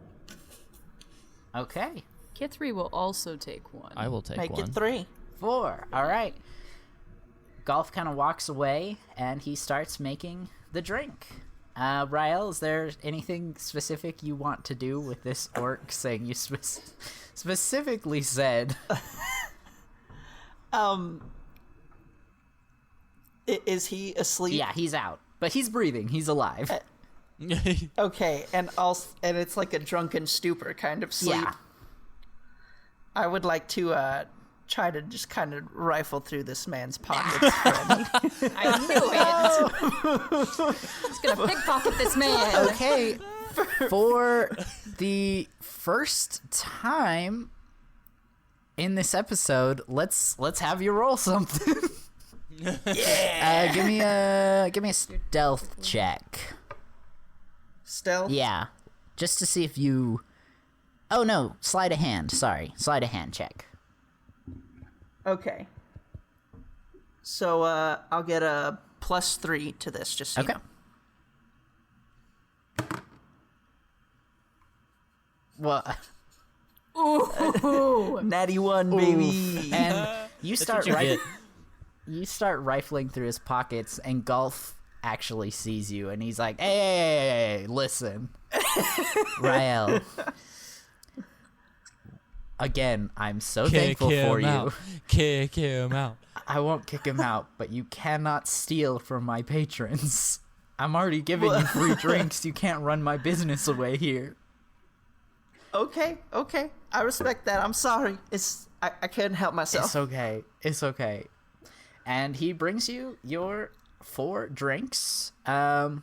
Okay. Kithri will also take one. I will take Make one. it 3. 4. All right. Golf kind of walks away and he starts making the drink. Rael, is there anything specific you want to do with this orc saying you specifically said? Is he asleep? Yeah, he's out, but he's breathing. He's alive. Okay, and it's like a drunken stupor kind of sleep. Yeah. I would like to try to just kind of rifle through this man's pockets for any. I knew it! He's gonna pickpocket this man! Okay. For the first time in this episode, let's have you roll something. Yeah. Give me a stealth check. Stealth? Yeah. Just to see if you... Oh, no. Sleight of hand. Sorry. Sleight of hand check. Okay. So, I'll get a +3 to this, just so Okay. Well, Ooh! Natty 1, baby. and you start what you get. you start rifling through his pockets, and Golf actually sees you, and he's like, hey, listen. Rael. Again, I'm so thankful for you. Kick him out. I won't kick him out, but you cannot steal from my patrons. I'm already giving you free drinks. You can't run my business away here. Okay. I respect that. I'm sorry. I couldn't help myself. It's okay. And he brings you your 4 drinks. And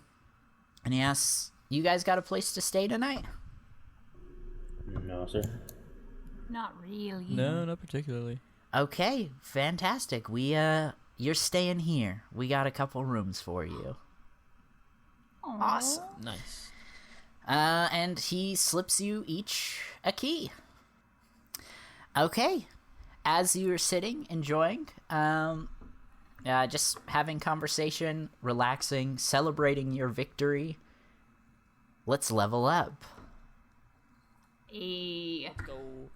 he asks, "You guys got a place to stay tonight?" No, sir. Not really. No, not particularly. Okay, fantastic. You're staying here. We got a couple rooms for you. Awesome. Nice. And he slips you each a key. Okay. As you're sitting, enjoying, just having conversation, relaxing, celebrating your victory, let's level up.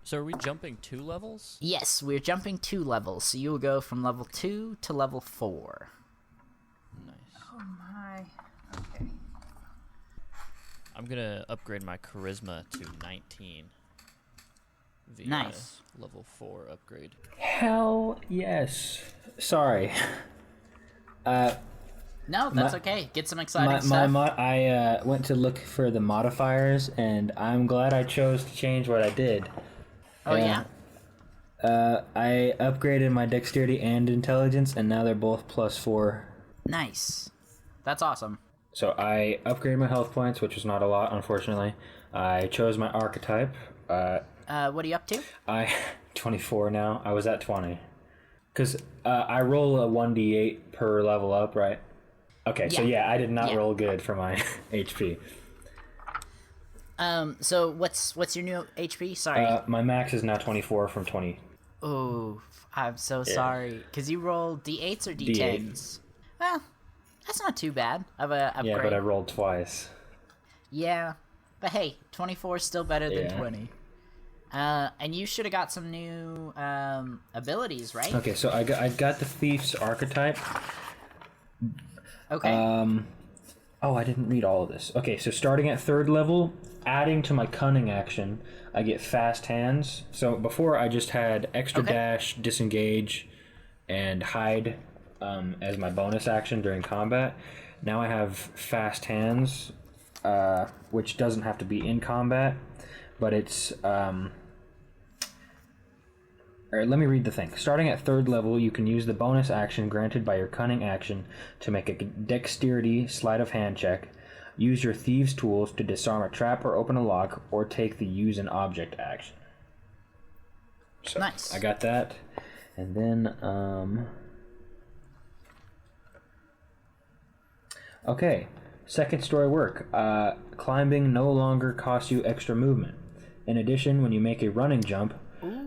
So are we jumping 2 levels? Yes, we're jumping 2 levels, so you will go from level 2 to level 4. Nice. Oh my. Okay. I'm gonna upgrade my charisma to 19. Via Nice. Level 4 upgrade. Hell yes. Sorry. No, that's okay. Get some exciting stuff. I went to look for the modifiers, and I'm glad I chose to change what I did. Oh, yeah? I upgraded my dexterity and intelligence, and now they're both +4. Nice. That's awesome. So I upgraded my health points, which was not a lot, unfortunately. I chose my archetype. What are you up to? 24 now. I was at 20. Because I roll a 1d8 per level up, right? Okay, so I did not roll good for my HP. So what's your new HP? Sorry. My max is now 24 from 20. Oh, I'm so sorry. Because you roll D8s or D10s? Well, that's not too bad of a upgrade. Yeah, but I rolled twice. Yeah, but hey, 24 is still better than 20. And you should have got some new abilities, right? Okay, so I got the Thief's archetype. Okay. Oh, I didn't read all of this. Okay, so starting at 3rd level, adding to my cunning action, I get fast hands. So before I just had extra dash, disengage, and hide as my bonus action during combat. Now I have fast hands, which doesn't have to be in combat, but it's... Alright, let me read the thing. Starting at 3rd level, you can use the bonus action granted by your cunning action to make a dexterity sleight of hand check, use your thieves' tools to disarm a trap or open a lock, or take the use an object action. So, nice. I got that. And then, okay, second story work. Climbing no longer costs you extra movement. In addition, when you make a running jump,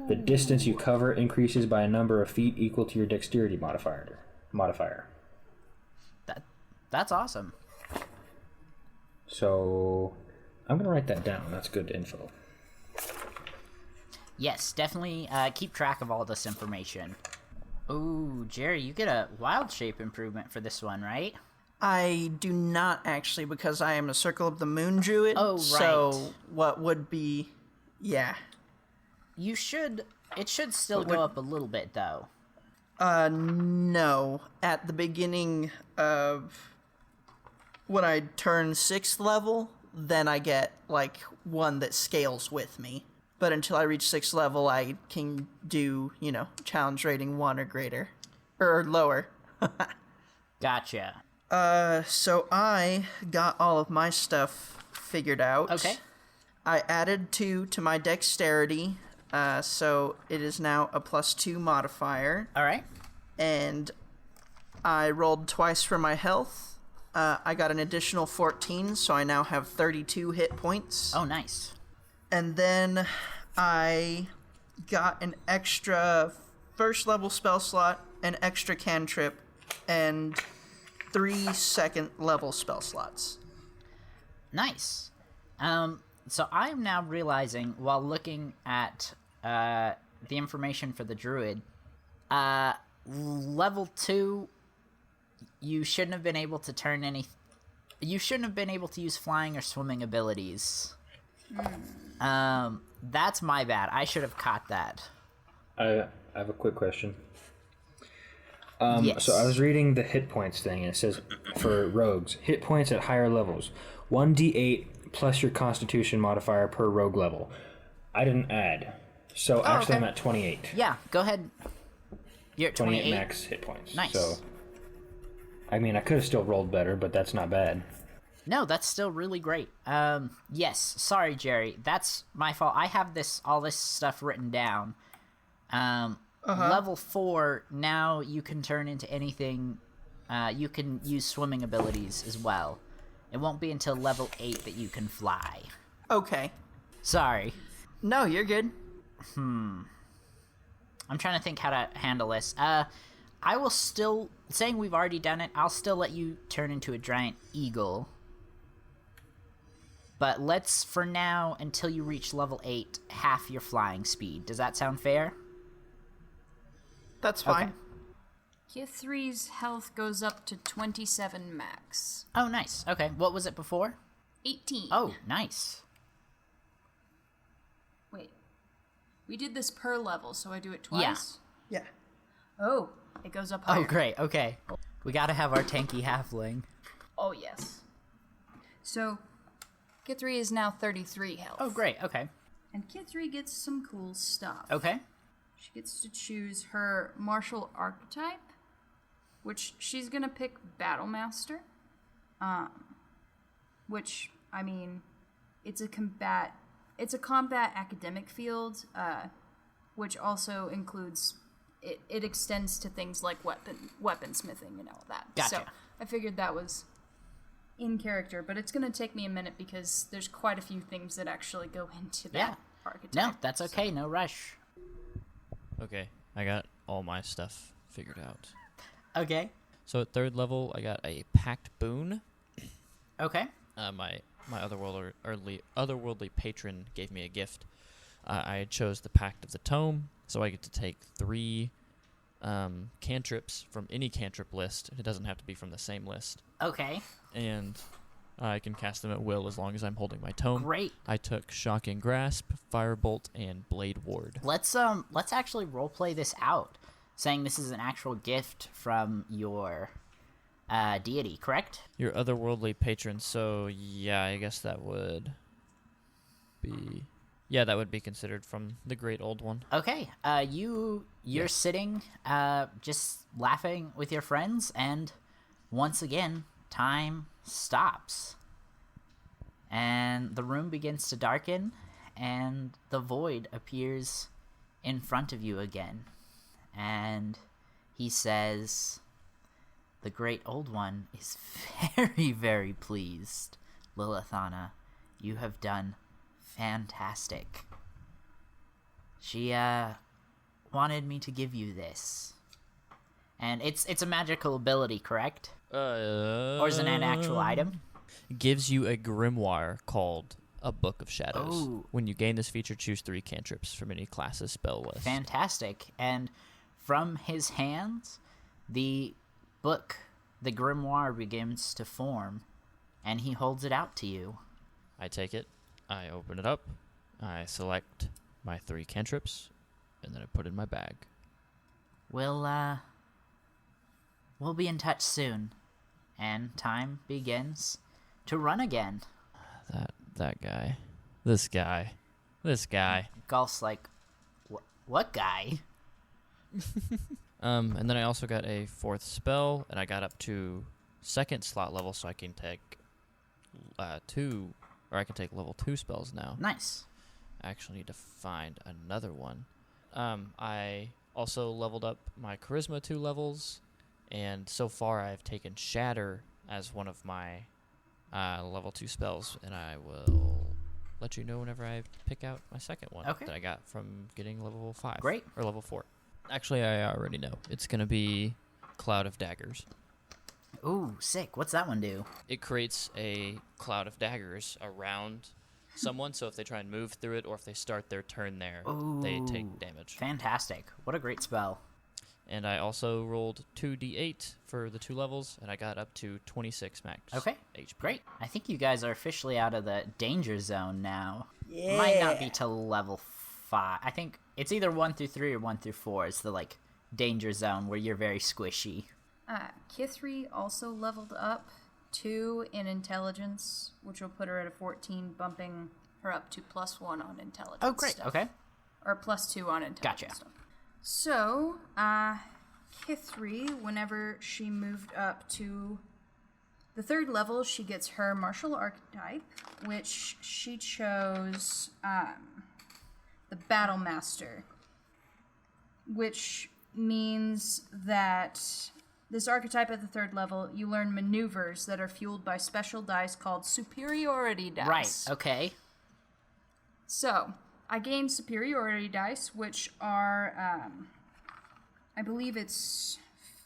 the distance you cover increases by a number of feet equal to your dexterity modifier. That's awesome. So, I'm going to write that down. That's good info. Yes, definitely keep track of all this information. Ooh, Jerry, you get a wild shape improvement for this one, right? I do not actually, because I am a Circle of the Moon Druid. Oh, right. So, what would be... Yeah. It should still go up a little bit, though. No. At the beginning of when I turn 6th level, then I get, like, one that scales with me. But until I reach 6th level, I can do, challenge rating 1 or greater. Or lower. Gotcha. So I got all of my stuff figured out. Okay. I added 2 to my dexterity, so it is now a +2 modifier. All right. And I rolled twice for my health. I got an additional 14, so I now have 32 hit points. Oh, nice. And then I got an extra 1st level spell slot, an extra cantrip, and 3 2nd level spell slots. Nice. So I'm now realizing, while looking at the information for the druid, level 2, you shouldn't have been able to turn any... You shouldn't have been able to use flying or swimming abilities. That's my bad. I should have caught that. I have a quick question. Yes. So I was reading the hit points thing, and it says, for rogues, hit points at higher levels, 1d8 plus your constitution modifier per rogue level. I didn't add. So actually, okay. I'm at 28. Yeah, go ahead. You're at 28 28. max hit points. Nice. So, I mean, I could have still rolled better, but that's not bad. No, that's still really great. Yes, sorry, Jerry. That's my fault. I have all this stuff written down. Level 4, now you can turn into anything. You can use swimming abilities as well. It won't be until level 8 that you can fly. Okay. Sorry. No, you're good. I'm trying to think how to handle this. I will still, saying we've already done it, I'll still let you turn into a giant eagle. But let's, for now, until you reach level 8, half your flying speed. Does that sound fair? That's fine. Okay. Kithri's health goes up to 27 max. Oh, nice. Okay, what was it before? 18. Oh, nice. Wait. We did this per level, so I do it twice? Yeah. Oh, it goes up higher. Oh, great. Okay. We gotta have our tanky halfling. Oh, yes. So, Kithri is now 33 health. Oh, great. Okay. And Kithri gets some cool stuff. Okay. She gets to choose her martial archetype, which she's gonna pick Battle Master. Which, I mean, it's a combat academic field, which also includes it extends to things like weaponsmithing and all that. Gotcha. So I figured that was in character, but it's gonna take me a minute because there's quite a few things that actually go into that archetype. No, that's okay. No rush. Okay, I got all my stuff figured out. Okay. So at 3rd level, I got a Pact Boon. Okay. My otherworldly patron gave me a gift. I chose the Pact of the Tome, so I get to take 3 cantrips from any cantrip list. It doesn't have to be from the same list. Okay. And I can cast them at will as long as I'm holding my tome. Great. I took Shocking Grasp, Firebolt, and Blade Ward. Let's actually roleplay this out, saying this is an actual gift from your deity, correct? Your otherworldly patron, so yeah, I guess that would be... Yeah, that would be considered from the Great Old One. Okay. You're sitting, just laughing with your friends, and once again, time stops. And the room begins to darken, and the void appears in front of you again. And he says, "The Great Old One is very, very pleased, Lilithana. You have done fantastic. She wanted me to give you this." And it's a magical ability, correct? Or is it an actual item? Gives you a grimoire called a Book of Shadows. Ooh. When you gain this feature, choose 3 cantrips from any class's spell list. Fantastic. And from his hands, the book, the grimoire, begins to form, and he holds it out to you. I take it, I open it up, I select my 3 cantrips, and then I put it in my bag. We'll be in touch soon. And time begins to run again. That guy. This guy. Golf's like, what guy? And then I also got a 4th spell, and I got up to 2nd slot level, so I can take I can take level 2 spells now. Nice. I actually need to find another one. I also leveled up my Charisma 2 levels, and so far I've taken Shatter as one of my level 2 spells, and I will let you know whenever I pick out my second one that I got from getting level 5. Great. Or level 4. Actually, I already know. It's going to be Cloud of Daggers. Ooh, sick. What's that one do? It creates a cloud of daggers around someone, so if they try and move through it or if they start their turn there, they take damage. Fantastic. What a great spell. And I also rolled 2d8 for the 2 levels, and I got up to 26 max HP. Great. I think you guys are officially out of the danger zone now. Yeah. Might not be till level 5. I think it's either 1 through 3 or 1 through 4 is the, danger zone where you're very squishy. Kithri also leveled up 2 in intelligence, which will put her at a 14, bumping her up to +1 on intelligence. Oh, great. Stuff. Okay. Or +2 on intelligence. Gotcha. Stuff. So, Kithri, whenever she moved up to the 3rd level, she gets her martial archetype, which she chose the Battle Master, which means that this archetype at the 3rd level, you learn maneuvers that are fueled by special dice called superiority dice. Right. Okay. So, I gained superiority dice, which are, I believe it's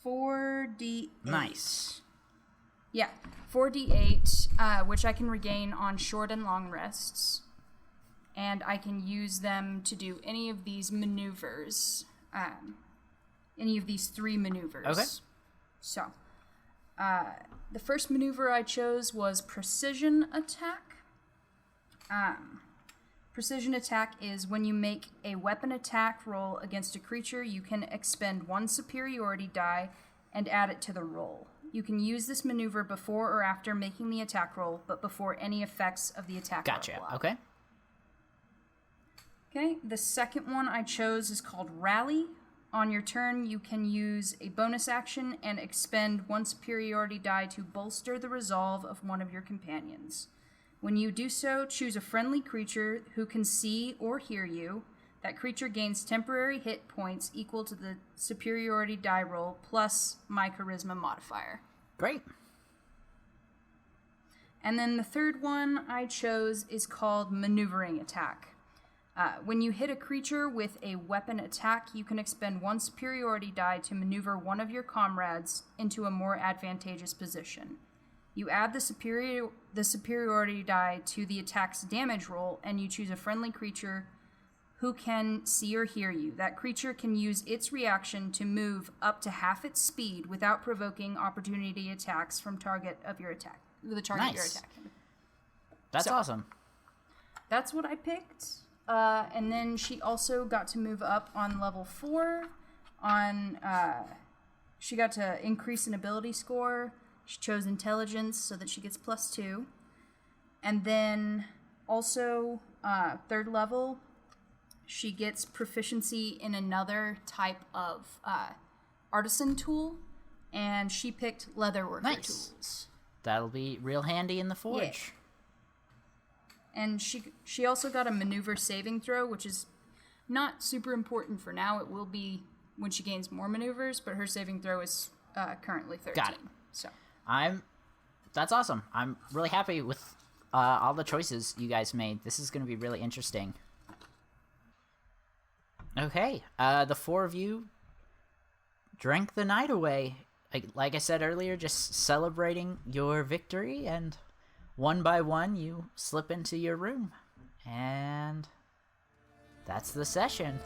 4d8. Nice. Yeah, 4d8, which I can regain on short and long rests. And I can use them to do any of these maneuvers. Any of these 3 maneuvers. Okay. So, the first maneuver I chose was precision attack. Precision attack is when you make a weapon attack roll against a creature, you can expend 1 superiority die and add it to the roll. You can use this maneuver before or after making the attack roll, but before any effects of the attack Gotcha. are applied. Okay. Okay, the second one I chose is called Rally. On your turn, you can use a bonus action and expend 1 superiority die to bolster the resolve of one of your companions. When you do so, choose a friendly creature who can see or hear you. That creature gains temporary hit points equal to the superiority die roll plus my charisma modifier. Great. And then the third one I chose is called Maneuvering Attack. When you hit a creature with a weapon attack, you can expend 1 superiority die to maneuver one of your comrades into a more advantageous position. You add the superiority die to the attack's damage roll, and you choose a friendly creature who can see or hear you. That creature can use its reaction to move up to half its speed without provoking opportunity attacks from the target you're attacking. That's awesome. That's what I picked. And then she also got to move up on level 4. She got to increase an ability score. She chose intelligence so that she gets +2. And then also 3rd level, she gets proficiency in another type of artisan tool, and she picked leatherworker tools. That'll be real handy in the forge. Yeah. And she also got a maneuver saving throw, which is not super important for now. It will be when she gains more maneuvers, but her saving throw is currently 13. Got it. So That's awesome. I'm really happy with all the choices you guys made. This is going to be really interesting. Okay, the 4 of you drank the night away. Like I said earlier, just celebrating your victory, and one by one you slip into your room. And that's the session.